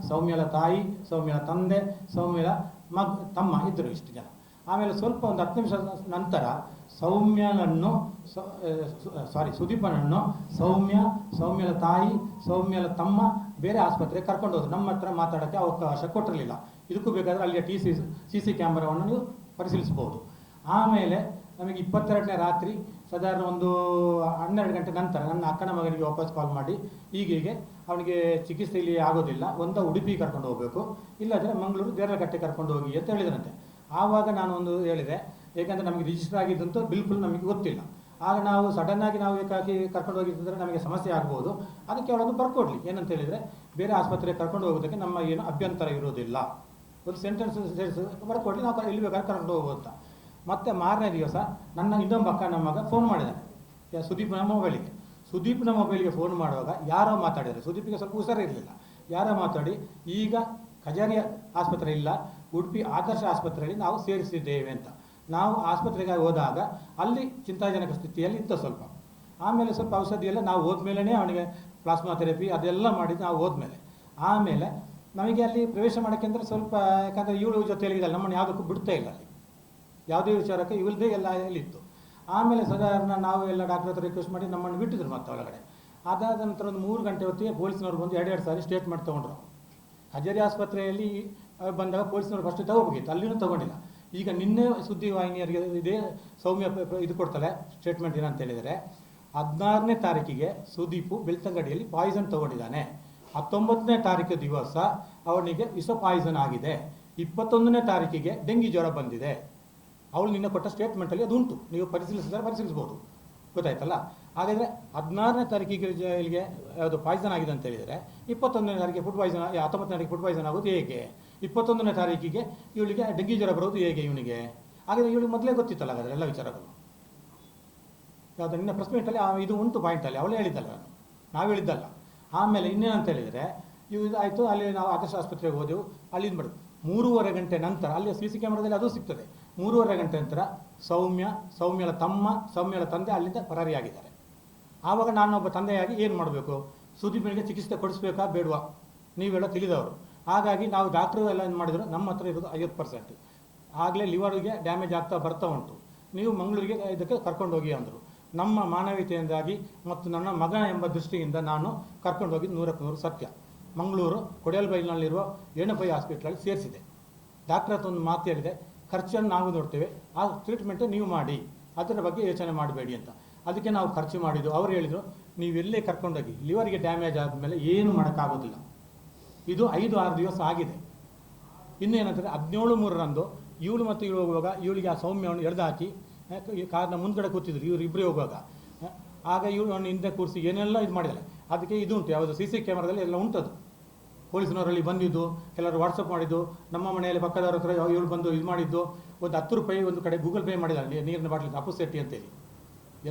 ಸೌಮ್ಯಳ ತಾಯಿ, ಸೌಮ್ಯಳ ತಂದೆ, ಸೌಮ್ಯಳ ತಮ್ಮ ಇದ್ದರು, ಇಷ್ಟು ಜನ. ಆಮೇಲೆ ಸ್ವಲ್ಪ ಒಂದು 10 ನಿಮಿಷ ನಂತರ ಸುದೀಪನನ್ನು ಸೌಮ್ಯಳ ತಾಯಿ, ಸೌಮ್ಯಳ ತಮ್ಮ ಬೇರೆ ಆಸ್ಪತ್ರೆಗೆ ಕರ್ಕೊಂಡು ಹೋದ್ರು. ನಮ್ಮ ಹತ್ರ ಮಾತಾಡೋಕ್ಕೆ ಅವಕಾಶ ಕೊಟ್ಟಿರಲಿಲ್ಲ. ಇದಕ್ಕೂ ಬೇಕಾದರೆ ಅಲ್ಲಿಯ CC ಕ್ಯಾಮರಾವನ್ನು ನೀವು ಪರಿಶೀಲಿಸಬಹುದು. ಆಮೇಲೆ ನಮಗೆ 22ನೇ ರಾತ್ರಿ ಸಾಧಾರಣ ಒಂದು 12 ಗಂಟೆ ನಂತರ ನನ್ನ ಅಕ್ಕನ ಮಗನಿಗೆ ವಾಪಸ್ ಕಾಲ್ ಮಾಡಿ ಹೀಗೆ ಅವನಿಗೆ ಚಿಕಿತ್ಸೆ ಇಲ್ಲಿ ಆಗೋದಿಲ್ಲ, ಒಂದು ಉಡುಪಿ ಕರ್ಕೊಂಡು ಹೋಗಬೇಕು, ಇಲ್ಲದ್ರೆ ಮಂಗಳೂರು ದೇರಳಕಟ್ಟೆ ಕರ್ಕೊಂಡು ಹೋಗಿ ಅಂತ ಹೇಳಿದ್ರಂತೆ. ಆವಾಗ ನಾನು ಒಂದು ಹೇಳಿದೆ, ಏಕೆಂದರೆ ನಮಗೆ ರಿಜಿಸ್ಟರ್ ಆಗಿದ್ದಂತೂ ಬಿಲ್ಕುಲ್ ನಮಗೆ ಗೊತ್ತಿಲ್ಲ. ಆಗ ನಾವು ಸಡನ್ನಾಗಿ ನಾವು ಏಕಾಗಿ ಕರ್ಕೊಂಡು ಹೋಗಿದ್ದರೆ ನಮಗೆ ಸಮಸ್ಯೆ ಆಗ್ಬೋದು. ಅದಕ್ಕೆ ಅವಳನ್ನು ಬರ್ಕೊಡ್ಲಿ. ಏನಂತ ಹೇಳಿದರೆ ಬೇರೆ ಆಸ್ಪತ್ರೆಗೆ ಕರ್ಕೊಂಡು ಹೋಗೋದಕ್ಕೆ ನಮ್ಮ ಏನು ಅಭ್ಯಂತರ ಇರೋದಿಲ್ಲ, ಒಂದು ಸೆಂಟೆನ್ಸ್ ಸೇರಿಸಿ ಬರ್ಕೊಡ್ಲಿ, ನಾವು ಎಲ್ಲಿ ಬೇಕಾದ್ರೆ ಕರ್ಕೊಂಡು ಹೋಗ್ಬೋದು ಅಂತ. ಮತ್ತು ಮಾರನೇ ದಿವಸ ನನ್ನ ಇನ್ನೊಬ್ಬ ಅಕ್ಕನ ಮಗ ಫೋನ್ ಮಾಡಿದ್ದಾನೆ ಸುದೀಪನ ಮೊಬೈಲಿಗೆ. ಸುದೀಪ್ನ ಮೊಬೈಲ್ಗೆ ಫೋನ್ ಮಾಡುವಾಗ ಯಾರೋ ಮಾತಾಡಿದ್ದಾರೆ, ಸುದೀಪಿಗೆ ಸ್ವಲ್ಪ ಹುಷಾರಿರಲಿಲ್ಲ, ಯಾರೋ ಮಾತಾಡಿ ಈಗ ಕಜಾರಿಯ ಆಸ್ಪತ್ರೆ ಇಲ್ಲ, ಉಡುಪಿ ಆದರ್ಶ ಆಸ್ಪತ್ರೆಯಲ್ಲಿ ನಾವು ಸೇರಿಸಿದ್ದೇವೆ ಅಂತ. ನಾವು ಆಸ್ಪತ್ರೆಗೆ ಹೋದಾಗ ಅಲ್ಲಿ ಚಿಂತಾಜನಕ ಸ್ಥಿತಿಯಲ್ಲಿ ಇತ್ತು ಸ್ವಲ್ಪ. ಆಮೇಲೆ ಸ್ವಲ್ಪ ಔಷಧಿ ಎಲ್ಲ ನಾವು ಹೋದ್ಮೇಲೆ ಅವನಿಗೆ ಪ್ಲಾಸ್ಮಾ ಥೆರಪಿ ಅದೆಲ್ಲ ಮಾಡಿದ್ದು ನಾವು ಹೋದ್ಮೇಲೆ. ಆಮೇಲೆ ನಮಗೆ ಅಲ್ಲಿ ಪ್ರವೇಶ ಮಾಡೋಕ್ಕೆ ಅಂದರೆ ಸ್ವಲ್ಪ, ಯಾಕಂದರೆ ಇವಳು ಜೊತೆಯಲ್ಲಿದ್ದಾಳೆ, ನಮ್ಮನ್ನು ಯಾವುದಕ್ಕೂ ಬಿಡ್ತಾ ಇಲ್ಲ ಅಲ್ಲಿ, ಯಾವುದೇ ವಿಚಾರಕ್ಕೆ ಇವಳದೇ ಎಲ್ಲ ಎಲ್ಲಿತ್ತು. ಆಮೇಲೆ ಸಾಧಾರಣ ನಾವು ಎಲ್ಲ ಡಾಕ್ಟರ್ ಹತ್ರ ರಿಕ್ವೆಸ್ಟ್ ಮಾಡಿ ನಮ್ಮನ್ನು ಬಿಟ್ಟಿದ್ರು ಮತ್ತೆ ಒಳಗಡೆ. ಅದಾದ ನಂತರ ಒಂದು 3 ಗಂಟೆ ಹೊತ್ತಿಗೆ ಪೊಲೀಸ್ನವ್ರು ಬಂದು 2 ಸಾರಿ ಸ್ಟೇಟ್ಮೆಂಟ್ ತೊಗೊಂಡ್ರು. ಕಜೇರಿ ಆಸ್ಪತ್ರೆಯಲ್ಲಿ ಬಂದಾಗ ಪೊಲೀಸ್ನವ್ರು ಫಸ್ಟ್ ತಗೋಬೇಕಿತ್ತು, ಅಲ್ಲಿನೂ ತೊಗೊಂಡಿಲ್ಲ. ಈಗ ನಿನ್ನೆ ಸುದ್ದಿವಾಹಿನಿಯರಿಗೆ ಇದೇ ಸೌಮ್ಯ ಇದು ಕೊಡ್ತಾಳೆ ಸ್ಟೇಟ್ಮೆಂಟ್ ಏನಂತ ಹೇಳಿದರೆ, 16ನೇ ತಾರೀಕಿಗೆ ಸುದೀಪು ಬೆಳ್ತಂಗಡಿಯಲ್ಲಿ ಪಾಯ್ಸನ್ ತೊಗೊಂಡಿದ್ದಾನೆ, 19ನೇ ತಾರೀಕು ದಿವಸ ಅವನಿಗೆ ವಿಷ ಪಾಯ್ಸನ್ ಆಗಿದೆ, 21ನೇ ತಾರೀಕಿಗೆ ಡೆಂಗಿ ಜ್ವರ ಬಂದಿದೆ. ಅವಳು ನಿನ್ನೆ ಕೊಟ್ಟ ಸ್ಟೇಟ್ಮೆಂಟಲ್ಲಿ ಅದು ಉಂಟು, ನೀವು ಪರಿಶೀಲಿಸ್ಬೋದು, ಗೊತ್ತಾಯ್ತಲ್ಲ. ಹಾಗಾದರೆ 16ನೇ ತಾರೀಕಿಗೆ ಇಲ್ಲಿಗೆ ಯಾವುದು ಪಾಯ್ಸನ್ ಆಗಿದೆ ಅಂತ ಹೇಳಿದರೆ 21ನೇ ತಾರೀಕಿಗೆ ಫುಡ್ ಪಾಯ್ಸನ್, 19ನೇ ತಾರೀಕಿಗೆ ಫುಡ್ ಪಾಯ್ಸನ್ ಆಗೋದು ಹೇಗೆ? 21ನೇ ತಾರೀಕಿಗೆ ಇವಳಿಗೆ ಡೆಂಗಿ ಜ್ವರ ಬರೋದು ಹೇಗೆ ಇವನಿಗೆ? ಹಾಗಾದರೆ ಇವಳಿಗೆ ಮೊದಲೇ ಗೊತ್ತಿತ್ತಲ್ಲ ಹಾಗಾದರೆ ಎಲ್ಲ ವಿಚಾರಗಳು. ಯಾವುದು ನಿನ್ನ ಪ್ರೆಸ್ ಮೀಟಲ್ಲಿ ಇದು ಉಂಟು ಪಾಯಿಂಟಲ್ಲಿ ಅವಳೇ ಹೇಳಿದ್ದಲ್ಲ, ನಾವು ಹೇಳಿದ್ದಲ್ಲ. ಆಮೇಲೆ ಇನ್ನೇನಂತ ಹೇಳಿದರೆ ಇದು ಆಯಿತು, ಅಲ್ಲಿ ನಾವು ಆದರ್ಶ ಆಸ್ಪತ್ರೆಗೆ ಹೋದೆವು, ಅಲ್ಲಿಂದ ಮಾಡಿದ್ವಿ 3:30 ಗಂಟೆ ನಂತರ ಅಲ್ಲಿ CC ಕ್ಯಾಮ್ರಾದಲ್ಲಿ ಅದು ಸಿಗ್ತದೆ. 3:30 ಗಂಟೆ ನಂತರ ಸೌಮ್ಯಳ ತಮ್ಮ, ಸೌಮ್ಯಳ ತಂದೆ ಅಲ್ಲಿಂದ ಪರಾರಿಯಾಗಿದ್ದಾರೆ. ಆವಾಗ ನಾನೊಬ್ಬ ತಂದೆಯಾಗಿ ಏನು ಮಾಡಬೇಕು? ಸುದೀಪನಿಗೆ ಚಿಕಿತ್ಸೆ ಕೊಡಿಸ್ಬೇಕಾ ಬೇಡವಾ? ನೀವೆಲ್ಲ ತಿಳಿದವರು. ಹಾಗಾಗಿ ನಾವು ಡಾಕ್ಟ್ರು ಎಲ್ಲ ಏನು ಮಾಡಿದ್ರು, ನಮ್ಮ ಹತ್ರ ಇರೋದು 50%. ಆಗಲೇ ಲಿವರ್ಗೆ ಡ್ಯಾಮೇಜ್ ಆಗ್ತಾ ಬರ್ತಾ ಉಂಟು, ನೀವು ಮಂಗಳೂರಿಗೆ ಇದಕ್ಕೆ ಕರ್ಕೊಂಡು ಹೋಗಿ ಅಂದರು. ನಮ್ಮ ಮಾನವೀಯತೆಯಿಂದಾಗಿ ಮತ್ತು ನನ್ನ ಮಗ ಎಂಬ ದೃಷ್ಟಿಯಿಂದ ನಾನು ಕರ್ಕೊಂಡು ಹೋಗಿದ್ದು 100ಕ್ಕೆ 100 ಸತ್ಯ. ಮಂಗಳೂರು ಕೊಡಿಯಲ್ಬೈಲ್ನಲ್ಲಿರುವ ಏಣಪೈ ಹಾಸ್ಪಿಟ್ಲಲ್ಲಿ ಸೇರಿಸಿದೆ. ಡಾಕ್ಟರ್ ಹತ್ರ ಒಂದು ಮಾತು ಹೇಳಿದೆ, ಖರ್ಚನ್ನು ನಾವು ನೋಡ್ತೇವೆ, ಆ ಟ್ರೀಟ್ಮೆಂಟ್ ನೀವು ಮಾಡಿ, ಅದರ ಬಗ್ಗೆ ಯೋಚನೆ ಮಾಡಬೇಡಿ ಅಂತ. ಅದಕ್ಕೆ ನಾವು ಖರ್ಚು ಮಾಡಿದ್ದು. ಅವರು ಹೇಳಿದರು, ನೀವೆಲ್ಲೇ ಕರ್ಕೊಂಡೋಗಿ, ಲಿವರ್ಗೆ ಡ್ಯಾಮೇಜ್ ಆದಮೇಲೆ ಏನು ಮಾಡೋಕ್ಕಾಗೋದಿಲ್ಲ. ಇದು 5-6 ದಿವಸ ಆಗಿದೆ. ಇನ್ನೇನಂದರೆ 17/3ರಂದು ಇವಳು ಮತ್ತು ಇವಳು ಹೋಗುವಾಗ ಇವಳಿಗೆ ಆ ಸೌಮ್ಯವನ್ನು ಎಳೆದು ಹಾಕಿ ಕಾರ್ನ ಮುಂದ್ಗಡೆ ಕೂತಿದ್ರು ಇವರು ಇಬ್ಬರೇ ಹೋಗುವಾಗ. ಆಗ ಇವಳು ಹಿಂದೆ ಕೂರಿಸಿ ಏನೆಲ್ಲ ಇದು ಮಾಡಿದ್ದಾರೆ. ಅದಕ್ಕೆ ಇದು ಉಂಟು, ಯಾವುದು CC ಕ್ಯಾಮ್ರಾದಲ್ಲಿ ಎಲ್ಲ ಉಂಟದು. ಪೊಲೀಸ್ನವರಲ್ಲಿ ಬಂದಿದ್ದು, ಕೆಲವರು ವಾಟ್ಸಪ್ ಮಾಡಿದ್ದು, ನಮ್ಮ ಮನೆಯಲ್ಲಿ ಪಕ್ಕದವ್ರ ಹತ್ರ ಇವಳು ಬಂದು ಇದು ಮಾಡಿದ್ದು, ಒಂದು 10 ರೂಪಾಯಿ ಒಂದು ಕಡೆ ಗೂಗಲ್ ಪೇ ಮಾಡಿದ್ದಾಳೆ ನೀರಿನ ಬಾಟ್ಲಿಗೆ ಅಪ್ಪು ಶೆಟ್ಟಿ ಅಂತೇಳಿ.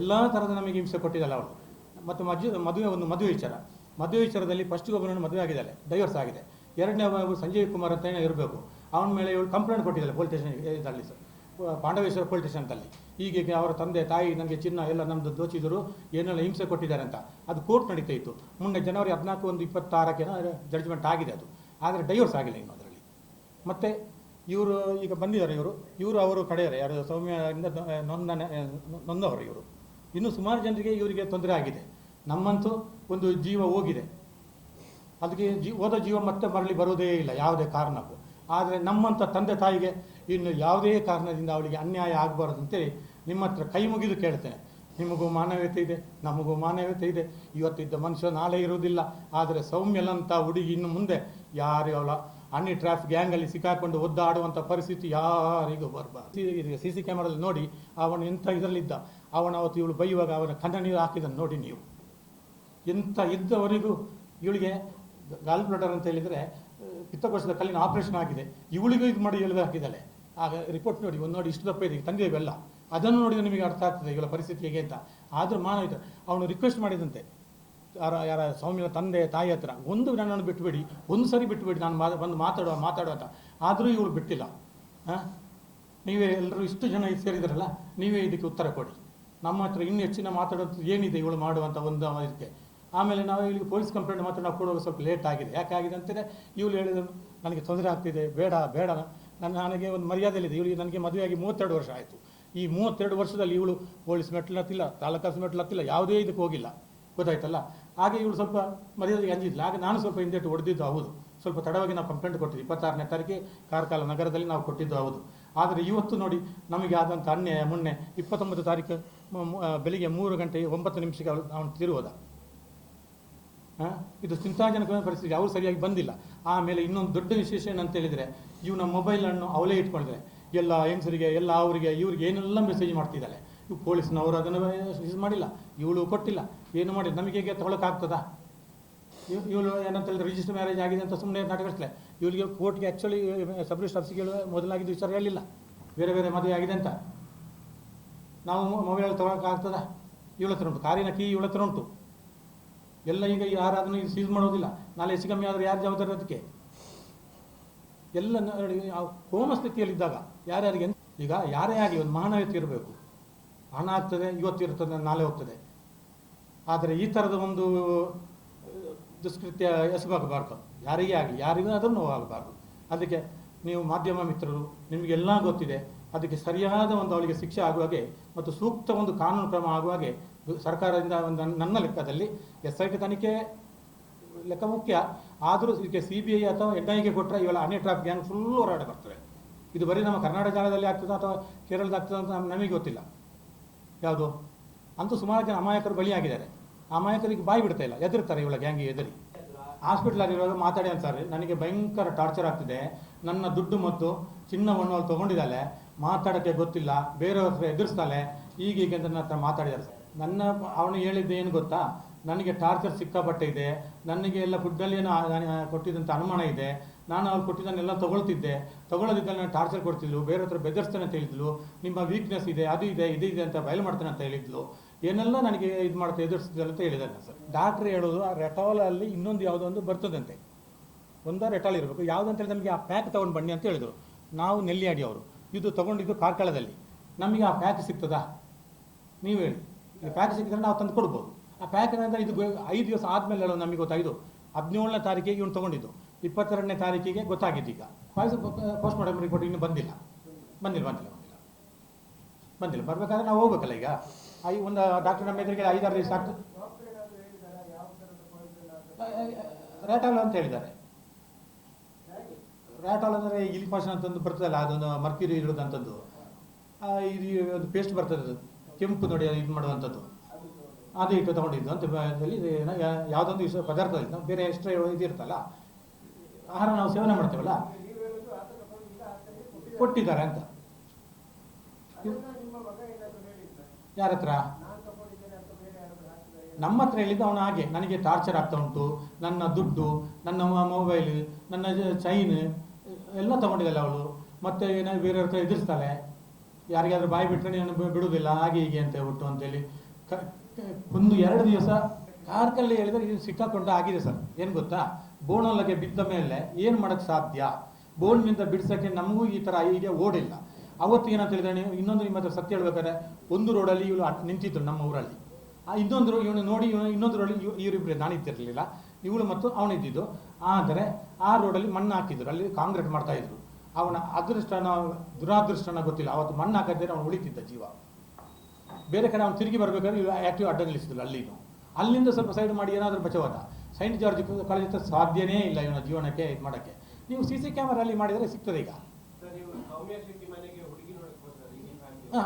ಎಲ್ಲ ಥರದ ನಮಗೆ ಹಿಂಸೆ ಕೊಟ್ಟಿದ್ದಾಳೆ ಅವಳು. ಮತ್ತು ಮದುವೆ ವಿಚಾರದಲ್ಲಿ ಫಸ್ಟಿಗೆ ಒಬ್ಬನನ್ನು ಮದುವೆ ಆಗಿದ್ದಾಳೆ, ಡೈವರ್ಸ್ ಆಗಿದೆ. ಎರಡನೇ ಸಂಜೀವ್ ಕುಮಾರ್ ಅಂತ ಏನೋ ಇರಬೇಕು, ಅವನ ಮೇಲೆ ಇವಳು ಕಂಪ್ಲೇಂಟ್ ಕೊಟ್ಟಿದ್ದಾಳೆ ಪೊಲೀಸ್ ಸ್ಟೇಷನ್ ಇದರಲ್ಲಿ ಸರ್, ಪಾಂಡವೇಶ್ವರ ಪೊಲೀಸ್ ಸ್ಟೇಷನ್ದಲ್ಲಿ. ಹೀಗೆ ಅವರ ತಂದೆ ತಾಯಿ ನನಗೆ ಚಿನ್ನ ಎಲ್ಲ ನಮ್ಮದು ದೋಚಿದರು, ಏನೆಲ್ಲ ಹಿಂಸೆ ಕೊಟ್ಟಿದ್ದಾರೆ ಅಂತ. ಅದು ಕೋರ್ಟ್ ನಡೀತಾ ಇತ್ತು. ಮೊನ್ನೆ ಜನವರಿ 14/1/26ಕ್ಕೆ ಜಡ್ಜ್ಮೆಂಟ್ ಆಗಿದೆ ಅದು, ಆದರೆ ಡೈವರ್ಸ್ ಆಗಿಲ್ಲ ಇನ್ನು ಅದರಲ್ಲಿ. ಮತ್ತು ಇವರು ಈಗ ಬಂದಿದ್ದಾರೆ, ಇವರು ಅವರು ಕಡೆಯರೆ ಯಾರು ಸೌಮ್ಯದಿಂದ ನೊಂದವರು ಇವರು. ಇನ್ನೂ ಸುಮಾರು ಜನರಿಗೆ ಇವರಿಗೆ ತೊಂದರೆ ಆಗಿದೆ. ನಮ್ಮಂತೂ ಒಂದು ಜೀವ ಹೋಗಿದೆ, ಅದಕ್ಕೆ ಹೋದ ಜೀವ ಮತ್ತೆ ಮರಳಿ ಬರುವುದೇ ಇಲ್ಲ ಯಾವುದೇ ಕಾರಣಕ್ಕೂ. ಆದರೆ ನಮ್ಮಂಥ ತಂದೆ ತಾಯಿಗೆ ಇನ್ನು ಯಾವುದೇ ಕಾರಣದಿಂದ ಅವಳಿಗೆ ಅನ್ಯಾಯ ಆಗಬಾರ್ದು ಅಂತೇಳಿ ನಿಮ್ಮ ಹತ್ರ ಕೈ ಮುಗಿದು ಕೇಳ್ತೇನೆ. ನಿಮಗೂ ಮಾನವೀಯತೆ ಇದೆ, ನಮಗೂ ಮಾನವೀಯತೆ ಇದೆ. ಇವತ್ತಿದ್ದ ಮನುಷ್ಯ ನಾಳೆ ಇರುವುದಿಲ್ಲ. ಆದರೆ ಸೌಮ್ಯಲಂಥ ಹುಡುಗಿ ಇನ್ನು ಮುಂದೆ ಯಾರು ಅವಳ ಅನ್ನಿ ಟ್ರಾಫಿಕ್ ಗ್ಯಾಂಗಲ್ಲಿ ಸಿಕ್ಕಾಕೊಂಡು ಒದ್ದಾಡುವಂಥ ಪರಿಸ್ಥಿತಿ ಯಾರಿಗೂ ಬರಬಾರ್ದು. ಇದು CC ಕ್ಯಾಮ್ರಾದಲ್ಲಿ ನೋಡಿ, ಅವನು ಎಂಥ ಇದರಲ್ಲಿದ್ದ, ಅವನು ಅವತ್ತು ಇವಳು ಬೈಯುವಾಗ ಅವನ ಕಣ್ಣ ನೀರು ಹಾಕಿದನ್ನು ನೋಡಿ ನೀವು. ಎಂಥ ಇದ್ದವರಿಗೂ ಇವಳಿಗೆ ಗಾಲ್ ಬ್ಲಡರ್ ಅಂತ ಹೇಳಿದರೆ ಪಿತ್ತಕೋಶದ ಕಲ್ಲಿನ ಆಪರೇಷನ್ ಆಗಿದೆ, ಇವಳಿಗೂ ಇದು ಮಾಡಿ ಎಳೆದು ಹಾಕಿದ್ದಾಳೆ. ಆಗ ರಿಪೋರ್ಟ್ ನೋಡಿ, ಒಂದು ನೋಡಿ ಇಷ್ಟು ದಪ್ಪ ಇದೆ ತಂದೆಯವೆಲ್ಲ, ಅದನ್ನು ನೋಡಿದರೆ ನಿಮಗೆ ಅರ್ಥ ಆಗ್ತದೆ ಇವಳ ಪರಿಸ್ಥಿತಿ ಹೇಗೆ ಅಂತ. ಆದರೂ ಮಾನವಿತ ಅವನು ರಿಕ್ವೆಸ್ಟ್ ಮಾಡಿದಂತೆ ಯಾರ ಸೌಮ್ಯನ ತಂದೆ ತಾಯಿ ಹತ್ರ, ಒಂದು ನನ್ನನ್ನು ಬಿಟ್ಟುಬಿಡಿ, ಒಂದು ಸರಿ ಬಿಟ್ಟುಬಿಡಿ, ನಾನು ಬಂದು ಮಾತಾಡುವ ಅಂತ. ಆದರೂ ಇವಳು ಬಿಟ್ಟಿಲ್ಲ. ನೀವೇ ಎಲ್ಲರೂ ಇಷ್ಟು ಜನ ಸೇರಿದ್ರಲ್ಲ, ನೀವೇ ಇದಕ್ಕೆ ಉತ್ತರ ಕೊಡಿ. ನಮ್ಮ ಹತ್ರ ಇನ್ನೂ ಹೆಚ್ಚಿನ ಮಾತಾಡೋದು ಏನಿದೆ ಇವಳು ಮಾಡುವಂಥ ಒಂದು ಇದಕ್ಕೆ. ಆಮೇಲೆ ನಾವು ಇಲ್ಲಿಗೆ ಪೊಲೀಸ್ ಕಂಪ್ಲೇಂಟ್ ಮಾತ್ರ ನಾವು ಕೊಡುವಾಗ ಸ್ವಲ್ಪ ಲೇಟ್ ಆಗಿದೆ. ಯಾಕಾಗಿದೆ ಅಂತಂದರೆ ಇವಳು ಹೇಳಿದ್ರು ನನಗೆ ತೊಂದರೆ ಆಗ್ತಿದೆ, ಬೇಡ ನನಗೆ ಒಂದು ಮರ್ಯಾದೆಯಲ್ಲಿದೆ. ಇವಳಿಗೆ ನನಗೆ ಮದುವೆಯಾಗಿ 32 ವರ್ಷ ಆಯಿತು. ಈ 32 ವರ್ಷದಲ್ಲಿ ಇವಳು ಪೊಲೀಸ್ ಮೆಟ್ಲು ಹತ್ತಿಲ್ಲ, ತಾಲೂಕಾಸು ಮೆಟ್ಲು ಹತ್ತಿಲ್ಲ, ಯಾವುದೇ ಇದಕ್ಕೆ ಹೋಗಿಲ್ಲ, ಗೊತ್ತಾಯ್ತಲ್ಲ. ಹಾಗೆ ಇವಳು ಸ್ವಲ್ಪ ಮರ್ಯಾದೆಗೆ ಅಂಜಿದ್ಲು. ಆಗ ನಾನು ಸ್ವಲ್ಪ ಹಿಂದೆಟ್ಟು ಹೊಡೆದಿದ್ದು ಹೌದು, ಸ್ವಲ್ಪ ತಡವಾಗಿ ನಾವು ಕಂಪ್ಲೇಂಟ್ ಕೊಟ್ಟಿದ್ದು 26ನೇ ತಾರೀಕಿಗೆ ಕಾರ್ಕಳ ನಗರದಲ್ಲಿ ನಾವು ಕೊಟ್ಟಿದ್ದು ಹೌದು. ಆದರೆ ಇವತ್ತು ನೋಡಿ ನಮಗೆ ಆದಂಥ ಅನ್ಯಾಯ. ಮೊನ್ನೆ 29 ತಾರೀಕು ಬೆಳಿಗ್ಗೆ 3:09 ಅವನು ತಿರುವುದ. ಇದು ಚಿಂತಾಜನಕವಾದ ಪರಿಸ್ಥಿತಿ. ಅವರು ಸರಿಯಾಗಿ ಬಂದಿಲ್ಲ. ಆಮೇಲೆ ಇನ್ನೊಂದು ದೊಡ್ಡ ವಿಶೇಷ ಏನಂತ ಹೇಳಿದರೆ, ಇವನ ಮೊಬೈಲನ್ನು ಅವಳೇ ಇಟ್ಕೊಂಡಿದ್ದಾರೆ. ಎಲ್ಲ ಹೆಂಗಸರಿಗೆ ಎಲ್ಲ ಅವರಿಗೆ ಇವ್ರಿಗೆ ಏನೆಲ್ಲ ಮೆಸೇಜ್ ಮಾಡ್ತಿದ್ದಾಳೆ. ಇವು ಪೊಲೀಸ್ನವರು ಅದನ್ನು ಯೂಸ್ ಮಾಡಿಲ್ಲ, ಇವಳು ಕೊಟ್ಟಿಲ್ಲ, ಏನು ಮಾಡಿಲ್ಲ. ನಮಗೆ ಹೇಗೆ ತೊಗೊಳಕ್ಕಾಗ್ತದಾ? ಇವಳು ಏನಂತ ಹೇಳಿದ್ರೆ ರಿಜಿಸ್ಟರ್ ಮ್ಯಾರೇಜ್ ಆಗಿದೆ ಅಂತ ಸುಮ್ಮನೆ ನಾಟಕಡಿಸ್ಲೆ. ಇವಳಿಗೆ ಕೋರ್ಟ್ಗೆ ಆ್ಯಕ್ಚುಲಿ ಸಬ್ ರಿಜಿಸ್ಟರ್ ಆಫೀಸ್ಗೆ ಮೊದಲಾಗಿದ್ದು ವಿಚಾರ ಹೇಳಿಲ್ಲ, ಬೇರೆ ಮದುವೆ ಆಗಿದೆ ಅಂತ. ನಾವು ಮೊಬೈಲಲ್ಲಿ ತೊಗೊಳಕ್ಕಾಗ್ತದಾ? ಇವಳ ಹತ್ರ ಉಂಟು, ಕಾರಿನ ಕೀ ಇವಳ ಹತ್ರ ಉಂಟು. ಎಲ್ಲ ಈಗ ಯಾರಾದ್ರೂ ಇದು ಸೀಸ್ ಮಾಡೋದಿಲ್ಲ, ನಾಳೆ ಹೆಚ್ಚು ಕಮ್ಮಿ ಆದರೆ ಯಾರು ಜವಾಬ್ದಾರಿ ಅದಕ್ಕೆ? ಎಲ್ಲ ಕೋಮ ಸ್ಥಿತಿಯಲ್ಲಿದ್ದಾಗ ಯಾರ್ಯಾರಿಗೆ ಈಗ ಯಾರೇ ಆಗಲಿ ಒಂದು ಮಾನವೀಯತೆ ಇರಬೇಕು. ಹಣ ಆಗ್ತದೆ, ಇವತ್ತು ಇರ್ತದೆ, ನಾಳೆ ಹೋಗ್ತದೆ. ಆದರೆ ಈ ಥರದ ಒಂದು ದುಷ್ಕೃತ್ಯ ಎಸಗಬಾರ್ದು, ಯಾರಿಗೇ ಆಗಲಿ, ಯಾರಿಗೂ ಅದನ್ನು ನೋವಾಗಬಾರ್ದು. ಅದಕ್ಕೆ ನೀವು ಮಾಧ್ಯಮ ಮಿತ್ರರು, ನಿಮಗೆಲ್ಲ ಗೊತ್ತಿದೆ, ಅದಕ್ಕೆ ಸರಿಯಾದ ಒಂದು ಅವಳಿಗೆ ಶಿಕ್ಷೆ ಆಗುವ ಹಾಗೆ ಮತ್ತು ಸೂಕ್ತ ಒಂದು ಕಾನೂನು ಕ್ರಮ ಆಗುವ ಹಾಗೆ ಸರ್ಕಾರದಿಂದ ಒಂದು ನನ್ನ ಲೆಕ್ಕದಲ್ಲಿ SIT ತನಿಖೆ ಲೆಕ್ಕ ಮುಖ್ಯ. ಆದರೂ ಇದಕ್ಕೆ CBI ಅಥವಾ NIA ಕೊಟ್ಟರೆ ಇವೆಲ್ಲ ಹನಿ ಟ್ರಾಪ್ ಗ್ಯಾಂಗ್ ಫುಲ್ ಹೋರಾಟ ಬರ್ತದೆ. ಇದು ಬರೀ ನಮ್ಮ ಕರ್ನಾಟಕ ಜಾಗದಲ್ಲಿ ಆಗ್ತದೆ ಅಥವಾ ಕೇರಳದ ಆಗ್ತದೆ ಅಂತ ನಮಗೆ ಗೊತ್ತಿಲ್ಲ. ಯಾವುದು ಅಂತೂ ಸುಮಾರು ಜನ ಅಮಾಯಕರು ಬಲಿಯಾಗಿದ್ದಾರೆ. ಅಮಾಯಕರಿಗೆ ಬಾಯಿ ಬಿಡ್ತಾ ಇಲ್ಲ, ಎದುರ್ತಾರೆ ಇವಳ ಗ್ಯಾಂಗಿಗೆ ಎದುರಿ. ಹಾಸ್ಪಿಟ್ಲಾಗಿರುವಾಗ ಮಾತಾಡಿ ಅಂತಾರೆ, ನನಗೆ ಭಯಂಕರ ಟಾರ್ಚರ್ ಆಗ್ತಿದೆ, ನನ್ನ ದುಡ್ಡು ಮತ್ತು ಚಿನ್ನವನ್ನು ಅಲ್ಲಿ ತೊಗೊಂಡಿದ್ದಾಳೆ, ಮಾತಾಡೋಕ್ಕೆ ಗೊತ್ತಿಲ್ಲ, ಬೇರೆಯವ್ರ ಹತ್ರ ಎದುರಿಸ್ತಾಳೆ, ಈಗೀಗ ಅಂತ ನನ್ನ ಹತ್ರ ಮಾತಾಡಿದ್ದಾರೆ ಸರ್. ಅವನು ಹೇಳಿದ್ದು ಏನು ಗೊತ್ತಾ, ನನಗೆ ಟಾರ್ಚರ್ ಸಿಕ್ಕಾಪಟ್ಟೆ ಇದೆ, ನನಗೆ ಎಲ್ಲ ಫುಡ್ಡಲ್ಲಿ ಏನೋ ಕೊಟ್ಟಿದ್ದಂಥ ಅನುಮಾನ ಇದೆ, ನಾನು ಅವ್ರು ಕೊಟ್ಟಿದ್ದನ್ನೆಲ್ಲ ತಗೊಳ್ಳೋದಿದ್ದಲ್ಲಿ ನಾನು ಟಾರ್ಚರ್ ಕೊಡ್ತಿದ್ಲು, ಬೇರೆ ಹತ್ರ ಬೆದರ್ಸ್ತಾನೆ ಅಂತ ಹೇಳಿದ್ಲು, ನಿಮ್ಮ ವೀಕ್ನೆಸ್ ಇದೆ, ಅದು ಇದೆ, ಇದು ಇದೆ ಅಂತ ಬಯಲು ಮಾಡ್ತಾನೆ ಅಂತ ಹೇಳಿದ್ಲು, ಏನೆಲ್ಲ ನನಗೆ ಇದು ಮಾಡ್ತಾ ಎದುರಿಸಿದ್ಲು ಅಂತ ಹೇಳಿದ್ದಾನೆ ಸರ್. ಡಾಕ್ಟ್ರ್ ಹೇಳೋದು ಆ ರೆಟಾಲಲ್ಲಿ ಇನ್ನೊಂದು ಯಾವುದೋ ಒಂದು ಬರ್ತದಂತೆ, ಒಂದೋ ರೆಟಾಲ್ ಇರಬೇಕು, ಯಾವುದಂತೇಳಿ ನಮಗೆ ಆ ಪ್ಯಾಕ್ ತೊಗೊಂಡು ಬನ್ನಿ ಅಂತ ಹೇಳಿದರು. ನಾವು ನೆಲ್ಲಿಯಾಡಿ ಅವರು ಇದು ತೊಗೊಂಡಿದ್ದು ಕಾರ್ಕಳದಲ್ಲಿ, ನಮಗೆ ಆ ಪ್ಯಾಕ್ ಸಿಗ್ತದಾ ನೀವು ಹೇಳಿ? ಈ ಪ್ಯಾಕ್ ಸಿಕ್ಕಿದ್ರೆ ನಾವು ತಂದು ಕೊಡ್ಬೋದು. ಆ ಪ್ಯಾಕ್ ಏನಂದರೆ ಇದು 5 ದಿವಸ ಆದಮೇಲೆ ಹೇಳೋದು ನಮಗೆ ಗೊತ್ತಾಯಿತು. 17ನೇ ತಾರೀಕಿಗೆ ಇವನು ತೊಗೊಂಡಿದ್ದು, 22ನೇ ತಾರೀಕಿಗೆ ಗೊತ್ತಾಗಿದ್ದು. ಈಗ ಪೋಸ್ಟ್ ಮಾರ್ಟಮ್ ರಿಪೋರ್ಟ್ ಇನ್ನೂ ಬಂದಿಲ್ಲ. ಬರಬೇಕಾದ್ರೆ ನಾವು ಹೋಗ್ಬೇಕಲ್ಲ. ಈಗ ಒಂದು ಡಾಕ್ಟರ್ ನಮ್ಮ ಎದುರಿಗೆ 5-6 ದಿವಸ ಆಗ್ತದೆ. ರ್ಯಾಟಾಲ್ ಅಂತ ಹೇಳಿದ್ದಾರೆ. ರ್ಯಾಟಾಲ್ ಅಂದರೆ ಇಲಿಪಾಷನ್ ಅಂತಂದು ಬರ್ತದಲ್ಲ, ಅದೊಂದು ಮರ್ಕ್ಯೂರಿ ಇರೋದಂಥದ್ದು, ಇದು ಒಂದು ಪೇಸ್ಟ್ ಬರ್ತದೆ, ಅದು ಕೆಂಪು ನೋಡಿ ಇದು ಮಾಡುವಂಥದ್ದು, ಅದು ಇಟ್ಟು ತೊಗೊಂಡಿದ್ದು ಅಂತ ಹೇಳಿ ಯಾವುದೊಂದು ಪದಾರ್ಥ ನಾವು ಬೇರೆ ಎಕ್ಸ್ಟ್ರಾ ಇದು ಇರ್ತಲ್ಲ, ಆಹಾರ ನಾವು ಸೇವನೆ ಮಾಡ್ತೇವಲ್ಲ, ಕೊಟ್ಟಿದ್ದಾರೆ ಅಂತ. ಯಾರ ಹತ್ರ? ನಮ್ಮ ಹತ್ರ ಹೇಳಿದ್ದು ಅವನು ಹಾಗೆ, ನನಗೆ ಟಾರ್ಚರ್ ಆಗ್ತಾ ಉಂಟು, ನನ್ನ ದುಡ್ಡು, ನನ್ನ ಮೊಬೈಲ್, ನನ್ನ ಚೈನ್ ಎಲ್ಲ ತೊಗೊಂಡಿದ್ದಲ್ಲ ಅವಳು, ಮತ್ತೆ ಏನಾದ್ರು ಬೇರೆಯವ್ರ ಹತ್ರ ಎದುರಿಸ್ತಾಳೆ, ಯಾರಿಗಾದ್ರೂ ಬಾಯಿ ಬಿಟ್ಟರೆ ನೀನು ಬಿಡುವುದಿಲ್ಲ, ಹಾಗೆ ಹೀಗೆ ಅಂತ ಹೇಳ್ಬಿಟ್ಟು ಅಂತೇಳಿ ಒಂದು 2 ದಿವಸ ಕಾರ್ಕಲ್ಲಿ ಹೇಳಿದ್ರೆ ಇದು ಸಿಕ್ಕಾಕೊಂಡು ಆಗಿದೆ ಸರ್. ಏನು ಗೊತ್ತಾ, ಬೋನೊಳಗೆ ಬಿದ್ದ ಮೇಲೆ ಏನು ಮಾಡೋಕ್ಕೆ ಸಾಧ್ಯ? ಬೋನ್ನಿಂದ ಬಿಡಿಸೋಕ್ಕೆ ನಮಗೂ ಈ ಥರ ಹೀಗೆ ಓಡಿಲ್ಲ. ಅವತ್ತು ಏನಂತ ಹೇಳಿದ್ರೆ, ಇನ್ನೊಂದು ನಿಮ್ಮ ಹತ್ರ ಸತ್ಯ ಹೇಳ್ಬೇಕಾದ್ರೆ, ಒಂದು ರೋಡಲ್ಲಿ ಇವಳು ನಿಂತಿದ್ರು ನಮ್ಮ ಊರಲ್ಲಿ, ಇನ್ನೊಂದು ಇವನು ನೋಡಿ ಇನ್ನೊಂದು ರೋಡಲ್ಲಿ ಇವರಿಬ್ಬರು ನಾನಿದ್ದಿರಲಿಲ್ಲ, ಇವಳು ಮತ್ತು ಅವನಿದ್ದಿದ್ದು. ಆದರೆ ಆ ರೋಡಲ್ಲಿ ಮಣ್ಣು ಹಾಕಿದ್ರು, ಅಲ್ಲಿ ಕಾಂಕ್ರೀಟ್ ಮಾಡ್ತಾಯಿದ್ರು. ಅವನ ದುರಾದೃಷ್ಟನ ಗೊತ್ತಿಲ್ಲ, ಅವತ್ತು ಮಣ್ಣು ಹಾಕಿದ್ರೆ ಅವನು ಉಳಿತಿದ್ದ ಜೀವ. ಬೇರೆ ಕಡೆ ಅವ್ನು ತಿರುಗಿ ಬರಬೇಕಾದ್ರೆ ಇವರು ಆ್ಯಕ್ಟಿವ್ ಅಡ್ಡ ನಿಲ್ಲಿಸಿದ್ರು. ಅಲ್ಲಿಂದ ಸ್ವಲ್ಪ ಸೈಡ್ ಮಾಡಿ ಏನಾದರೂ ಬಚಾವದ. ಸೈಂಟ್ ಜಾರ್ಜ್ ಕಾಲೇಜ್ ಹತ್ರ ಸಾಧ್ಯನೇ ಇಲ್ಲ ಇವನ ಜೀವನಕ್ಕೆ ಇದು ಮಾಡೋಕ್ಕೆ. ನೀವು CC ಕ್ಯಾಮರಲ್ಲಿ ಮಾಡಿದರೆ ಸಿಗ್ತದೆ. ಈಗ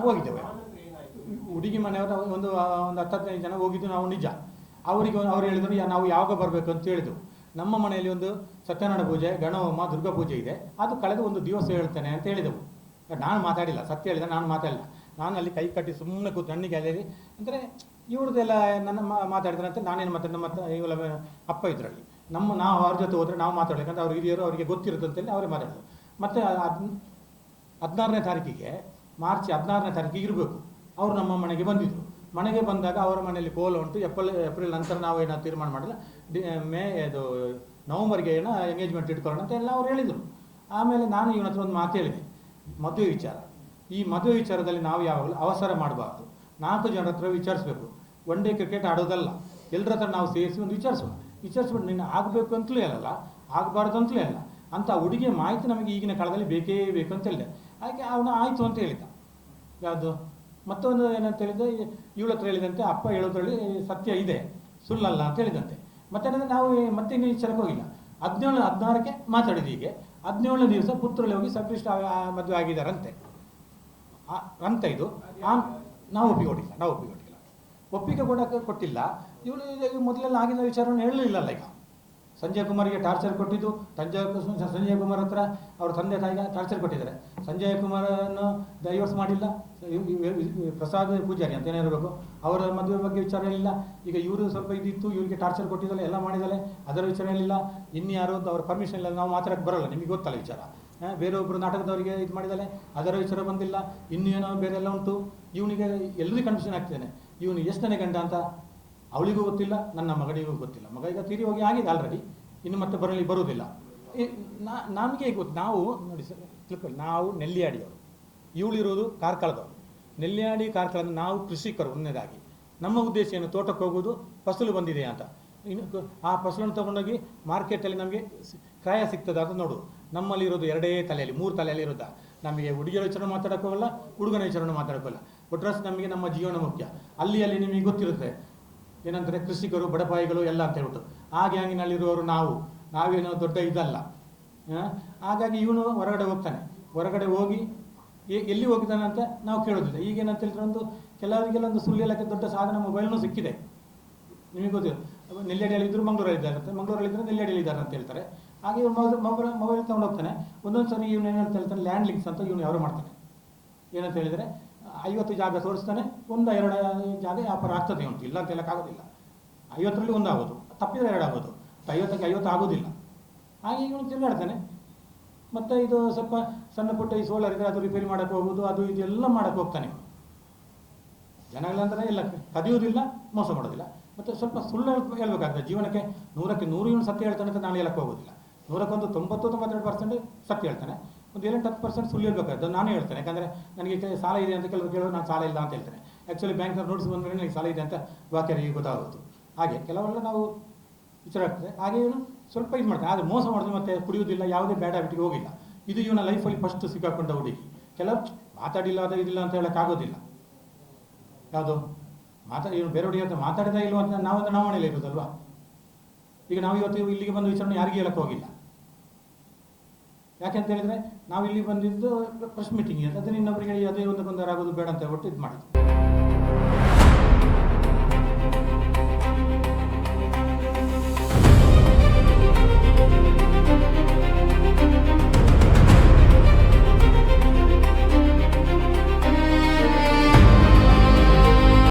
ಹೋಗಿದ್ದೇವೆ, ಹುಡುಗಿ ಮನೆಯವರು ಒಂದು 10-15 ಜನ ಹೋಗಿದ್ದು ನಾವು ನಿಜ. ಅವ್ರು ಹೇಳಿದ್ರು ನಾವು ಯಾವಾಗ ಬರಬೇಕು ಅಂತ ಹೇಳಿದ್ರು. ನಮ್ಮ ಮನೆಯಲ್ಲಿ ಒಂದು ಸತ್ಯನಾರಾಯಣ ಪೂಜೆ, ಗಣಹೋಮ, ದುರ್ಗಾ ಪೂಜೆ ಇದೆ, ಅದು ಕಳೆದ ಒಂದು ದಿವಸ ಹೇಳ್ತೇನೆ ಅಂತ ಹೇಳಿದೆವು. ನಾನು ಮಾತಾಡಿಲ್ಲ, ಸತ್ಯ ಹೇಳಿದೆ, ನಾನು ಮಾತಾಡಿಲ್ಲ. ನಾನು ಅಲ್ಲಿ ಕೈ ಕಟ್ಟಿ ಸುಮ್ಮನೆ ಕೂತು ನನಗೆ ಅಲ್ಲಿ ಅಂದರೆ ಇವ್ರದ್ದೆಲ್ಲ ನನ್ನ ಮಾತಾಡಿದ್ರೆ ಅಂತ ನಾನೇನು ಮತ್ತೆ ನಮ್ಮ ಇವಳ ಅಪ್ಪ ಇದರಲ್ಲಿ ನಾವು ಅವ್ರ ಜೊತೆ ಹೋದರೆ ನಾವು ಮಾತಾಡ್ಬೇಕಂತ ಅವ್ರು ಹಿರಿಯರು, ಅವರಿಗೆ ಗೊತ್ತಿರುತ್ತೆ ಅಂತೇಳಿ ಅವರೇ ಮಾತಾಡೋದು. ಮತ್ತು 16ನೇ ತಾರೀಕಿಗೆ ಮಾರ್ಚ್ 16ನೇ ತಾರೀಕಿಗೆ ಇರಬೇಕು. ಅವರು ನಮ್ಮ ಮನೆಗೆ ಬಂದಿದ್ದರು. ಮನೆಗೆ ಬಂದಾಗ ಅವರ ಮನೆಯಲ್ಲಿ ಕೋಲ ಉಂಟು. ಏಪ್ರಿಲ್ ನಂತರ ನಾವು ಏನೋ ತೀರ್ಮಾನ ಮಾಡಿಲ್ಲ, ನವಂಬರ್ಗೆ ಏನೋ ಎಂಗೇಜ್ಮೆಂಟ್ ಇಟ್ಕೊಳ್ಳೋಣ ಅಂತ ಎಲ್ಲ ಅವ್ರು ಹೇಳಿದರು. ಆಮೇಲೆ ನಾನು ಇವನ ಹತ್ರ ಒಂದು ಮಾತು ಹೇಳಿದೆ, ಮದುವೆ ವಿಚಾರ. ಈ ಮದುವೆ ವಿಚಾರದಲ್ಲಿ ನಾವು ಯಾವಾಗಲೂ ಅವಸರ ಮಾಡಬಾರ್ದು. 4 ಜನರ ಹತ್ರ ವಿಚಾರಿಸ್ಬೇಕು. 1 ಡೇ ಕ್ರಿಕೆಟ್ ಆಡೋದಲ್ಲ, ಎಲ್ಲರ ಹತ್ರ ನಾವು ಸೇರಿಸಿ ಒಂದು ವಿಚಾರಿಸ್ಬಿಟ್ಟು ನೀನು ಆಗಬೇಕು ಅಂತಲೂ ಹೇಳಲ್ಲ, ಆಗಬಾರ್ದು ಅಂತಲೂ ಹೇಳಲ್ಲ ಅಂತ ಹುಡುಗಿಯ ಮಾಹಿತಿ ನಮಗೆ ಈಗಿನ ಕಾಲದಲ್ಲಿ ಬೇಕೇ ಬೇಕು ಅಂತ ಹೇಳಿದೆ. ಹಾಗೆ ಅವನು ಆಯಿತು ಅಂತ ಹೇಳಿದ. ಯಾವುದು ಮತ್ತೊಂದು ಏನಂತ ಹೇಳಿದ್ರೆ, ಇವಳ ಹತ್ರ ಹೇಳಿದಂತೆ ಅಪ್ಪ ಹೇಳೋದ್ರಲ್ಲಿ ಸತ್ಯ ಇದೆ, ಸುಳ್ಳಲ್ಲ ಅಂತ ಹೇಳಿದಂತೆ. ಮತ್ತೆ ನಾವು ಮತ್ತೆ ಇನ್ನೂ ವಿಚಾರಕ್ಕೆ ಹೋಗಿಲ್ಲ. 17-16ಕ್ಕೆ ಮಾತಾಡಿದ್ದು. ಹೀಗೆ 17ನೇ ದಿವಸ ಪುತ್ರಲ್ಲಿ ಹೋಗಿ ಸಬ್ರಿಸ್ಟ್ ಮದುವೆ ಆಗಿದ್ದಾರಂತೆ ಅಂತ. ಇದು ನಾವು ಒಪ್ಪಿಗೆ ಕೊಟ್ಟಿಲ್ಲ. ಇವಳು ಮೊದಲೆಲ್ಲ ಆಗಿದ್ದ ವಿಚಾರವನ್ನು ಹೇಳಲಿಲ್ಲಲ್ಲ. ಈಗ ಸಂಜಯ್ ಕುಮಾರ್ಗೆ ಟಾರ್ಚರ್ ಕೊಟ್ಟಿದ್ದು, ಸಂಜಯ್ ಕುಮಾರ್ ಹತ್ರ ಅವ್ರ ತಂದೆ ತಾಯಿಗೆ ಟಾರ್ಚರ್ ಕೊಟ್ಟಿದ್ದಾರೆ. ಸಂಜಯ್ ಕುಮಾರನ್ನು ಡೈವರ್ಸ್ ಮಾಡಿಲ್ಲ. ಪ್ರಸಾದ್ ಪೂಜಾರಿ ಅಂತ ಏನಿರಬೇಕು, ಅವರ ಮದುವೆ ಬಗ್ಗೆ ವಿಚಾರ ಹೇಳಿಲ್ಲ. ಈಗ ಇವರು ಸ್ವಲ್ಪ ಇದಿತ್ತು, ಇವರಿಗೆ ಟಾರ್ಚರ್ ಕೊಟ್ಟಿದ್ದಾಳೆ, ಎಲ್ಲ ಮಾಡಿದ್ದಾಳೆ, ಅದರ ವಿಚಾರ ಹೇಳಿಲ್ಲ. ಇನ್ಯಾರು ಅವ್ರ ಪರ್ಮಿಷನ್ ಇಲ್ಲ, ನಾವು ಮಾತಾಡಕ್ಕೆ ಬರೋಲ್ಲ, ನಿಮಗೆ ಗೊತ್ತಲ್ಲ ವಿಚಾರ. ಬೇರೊಬ್ಬರು ನಾಟಕದವರಿಗೆ ಇದು ಮಾಡಿದ್ದಾಳೆ, ಅದರ ವಿಚಾರ ಬಂದಿಲ್ಲ. ಇನ್ನೇನೋ ಬೇರೆಲ್ಲ ಉಂಟು. ಇವನಿಗೆ ಎಲ್ಲರಿಗೂ ಕನ್ಫ್ಯೂಷನ್ ಆಗ್ತಿದ್ದಾನೆ, ಇವನು ಎಷ್ಟನೇ ಗಂಡ ಅಂತ. ಅವಳಿಗೂ ಗೊತ್ತಿಲ್ಲ, ನನ್ನ ಮಗನಿಗೂ ಗೊತ್ತಿಲ್ಲ. ಮಗ ಈಗ ತೀರಿ ಹೋಗಿ ಆಗಿದೆ ಆಲ್ರೆಡಿ, ಇನ್ನು ಮತ್ತೆ ಬರುವುದಿಲ್ಲ. ನಮಗೆ ಗೊತ್ತು, ನಾವು ನೋಡಿ ಸರ್ ತಿಳ್ಕೊಳ್ಳಿ, ನಾವು ನೆಲ್ಲಿಯಾಡಿಯವರು, ಇವಳಿರೋದು ಕಾರ್ಕಳದವರು. ನೆಲ್ಲಿಯಾಡಿ ಕಾರ್ಕಳದ ನಾವು ಕೃಷಿಕರು. ಒಂದನೇದಾಗಿ ನಮ್ಮ ಉದ್ದೇಶ ಏನು, ತೋಟಕ್ಕೆ ಹೋಗೋದು, ಫಸಲು ಬಂದಿದೆ ಅಂತ. ಇನ್ನು ಆ ಫಸಲನ್ನು ತೊಗೊಂಡೋಗಿ ಮಾರ್ಕೆಟಲ್ಲಿ ನಮಗೆ ಕ್ರಯ ಸಿಗ್ತದೆ ಅಂತ ನೋಡು. ನಮ್ಮಲ್ಲಿರೋದು ಎರಡೇ ತಲೆಯಲ್ಲಿ, 3 ತಲೆಯಲ್ಲಿ ಇರೋದ. ನಮಗೆ ಹುಡುಗಿಯರ ವಿಚಾರ ಮಾತಾಡೋಕ್ಕೋಗಲ್ಲ, ಹುಡುಗನ ವಿಚಾರ ಮಾತಾಡೋಕ್ಕೋಲ್ಲ. ಒಟ್ರಾಸ್ ನಮಗೆ ನಮ್ಮ ಜೀವನ ಮುಖ್ಯ. ಅಲ್ಲಿ ನಿಮಗೆ ಗೊತ್ತಿರುತ್ತೆ ಏನಂತಾರೆ, ಕೃಷಿಕರು, ಬಡಪಾಯಿಗಳು ಎಲ್ಲ ಅಂತ ಹೇಳ್ಬಿಟ್ಟು. ಹಾಗೆ ನಾವೇನೋ ದೊಡ್ಡ ಇದಲ್ಲ. ಹಾಗಾಗಿ ಇವನು ಹೊರಗಡೆ ಹೋಗ್ತಾನೆ. ಹೊರಗಡೆ ಹೋಗಿ ಎಲ್ಲಿ ಹೋಗಿದ್ದಾನೆ ಅಂತ ನಾವು ಕೇಳೋದಿಲ್ಲ. ಈಗೇನಂತ ಹೇಳಿದ್ರೆ, ಕೆಲವರಿಗೆಲ್ಲ ಒಂದು ಸುಳ್ಳು ಹೇಳೋಕ್ಕೆ ದೊಡ್ಡ ಸಾಧನ ಮೊಬೈಲ್ನೂ ಸಿಕ್ಕಿದೆ. ನಿಮಗೆ ಗೊತ್ತಿಲ್ಲ, ನೆಲ್ಯಾಡಿಯಲ್ಲಿ ಇದ್ದರು ಮಂಗಳೂರಲ್ಲಿ ಇದ್ದಾರೆ, ಮಂಗಳೂರಲ್ಲಿದ್ದರೆ ನೆಲ್ಯಾಡಿಯಲ್ಲಿ ಇದ್ದಾರೆ ಅಂತ ಹೇಳ್ತಾರೆ. ಹಾಗೆ ಇವನು ಮೊಬೈಲ್ ತೊಗೊಂಡು ಹೋಗ್ತಾನೆ. ಒಂದೊಂದು ಸರಿ ಇವನು ಏನಂತ ಹೇಳ್ತಾನೆ, ಲ್ಯಾಂಡ್ ಲಿಂಕ್ಸ್ ಅಂತ ಇವನು ಯಾರು ಮಾಡ್ತಾನೆ. ಏನಂತ ಹೇಳಿದರೆ 50 ಜಾಗ ತೋರಿಸ್ತಾನೆ, 1-2 ಜಾಗ ವ್ಯಾಪಾರ ಆಗ್ತದೆ ಉಂಟು, ಇಲ್ಲ ಅಂತ ಹೇಳೋಕ್ಕಾಗೋದಿಲ್ಲ. 50ರಲ್ಲಿ 1 ಆಗೋದು, ತಪ್ಪಿದರೆ 2 ಆಗೋದು, 50ಕ್ಕೆ 50 ಆಗೋದಿಲ್ಲ. ಹಾಗೆ ಇವನು ತಿರುಗಾಡ್ತಾನೆ. ಮತ್ತು ಇದು ಸ್ವಲ್ಪ ಸಣ್ಣ ಪುಟ್ಟ ಈ ಸೋಲಾರ್ ಇದ್ದರೆ ಅದು ರಿಪೇರಿ ಮಾಡೋಕ್ಕೆ ಹೋಗೋದು, ಅದು ಇದೆಲ್ಲ ಮಾಡೋಕ್ಕೆ ಹೋಗ್ತಾನೆ. ಜನಗಳಂದರೆ ಎಲ್ಲ ಕದಿಯೋದಿಲ್ಲ, ಮೋಸ ಮಾಡೋದಿಲ್ಲ. ಮತ್ತು ಸ್ವಲ್ಪ ಸುಳ್ಳು ಹೇಳ್ಬೇಕಾಗ್ತದೆ. ಜೀವನಕ್ಕೆ 100ಕ್ಕೆ 100 ಇವನು ಸತ್ಯ ಹೇಳ್ತಾನೆ ಅಂತ ನಾನು ಹೇಳಕ್ಕೆ ಹೋಗೋದಿಲ್ಲ. 100ಕ್ಕೆ 90-92% ಸತ್ಯ ಹೇಳ್ತಾನೆ. ಒಂದು 7-10% ಸುಳ್ಳು ಹೇಳ್ಬೇಕಾಗ್ತದೆ. ನಾನೇ ಹೇಳ್ತೇನೆ, ಯಾಕಂದರೆ ನನಗೆ ಸಾಲ ಇದೆ ಅಂತ ಕೆಲವರು ಕೇಳೋದು, ನಾನು ಸಾಲ ಇಲ್ಲ ಅಂತ ಹೇಳ್ತೇನೆ. ಆ್ಯಕ್ಚುಲಿ ಬ್ಯಾಂಕ್ನವ್ರು ನೋಟಿಸ್ ಬಂದ ಮೇಲೆ ನನಗೆ ಸಾಲ ಇದೆ ಅಂತ ವಾಕ್ಯರಿಗೆ ಗೊತ್ತಾಗೋದು. ಹಾಗೆ ಕೆಲವೆಲ್ಲ ನಾವು ವಿಚಾರ ಆಗ್ತದೆ. ಹಾಗೆ ಇವನು ಸ್ವಲ್ಪ ಇದು ಮಾಡ್ತಾನೆ. ಆದರೆ ಮೋಸ ಮಾಡಿದ್ರೆ ಮತ್ತೆ ಕುಡಿಯೋದಿಲ್ಲ, ಯಾವುದೇ ಬ್ಯಾಡ್ ಹ್ಯಾಬಿಟ್ಗೆ ಹೋಗಿಲ್ಲ. ಇದು ಇವನ ಲೈಫಲ್ಲಿ ಫಸ್ಟ್ ಸಿಕ್ಕಾಕೊಂಡ ಹುಡುಗಿ. ಕೆಲವರು ಮಾತಾಡಿಲ್ಲ, ಅದು ಇದಿಲ್ಲ ಅಂತ ಹೇಳೋಕ್ಕಾಗೋದಿಲ್ಲ. ಯಾವುದು ಇವನು ಬೇರೆ ಹುಡುಗಿ ಅಂತ ಮಾತಾಡಿದ ಇಲ್ವ ಅಂತ ನಾವು ಮನೇಲಿ ಇರೋದಲ್ವಾ. ಈಗ ನಾವು ಇವತ್ತು ಇಲ್ಲಿಗೆ ಬಂದು ವಿಚಾರಣೆ ಯಾರಿಗೂ ಹೇಳಕ್ಕೆ ಹೋಗಿಲ್ಲ. ಯಾಕೆಂತ ಹೇಳಿದರೆ, ನಾವು ಇಲ್ಲಿ ಬಂದಿದ್ದು ಪ್ರೆಸ್ ಮೀಟಿಂಗ್ ಅಂತ, ಅದನ್ನು ಇನ್ನೊಬ್ಬರಿಗೆ ಅದೇ ಒಂದು ಗೊಂದಲ ಆಗೋದು ಬೇಡ ಅಂತ ಹೇಳ್ಬಿಟ್ಟು ಇದು ಮಾಡಿದ್ವಿ.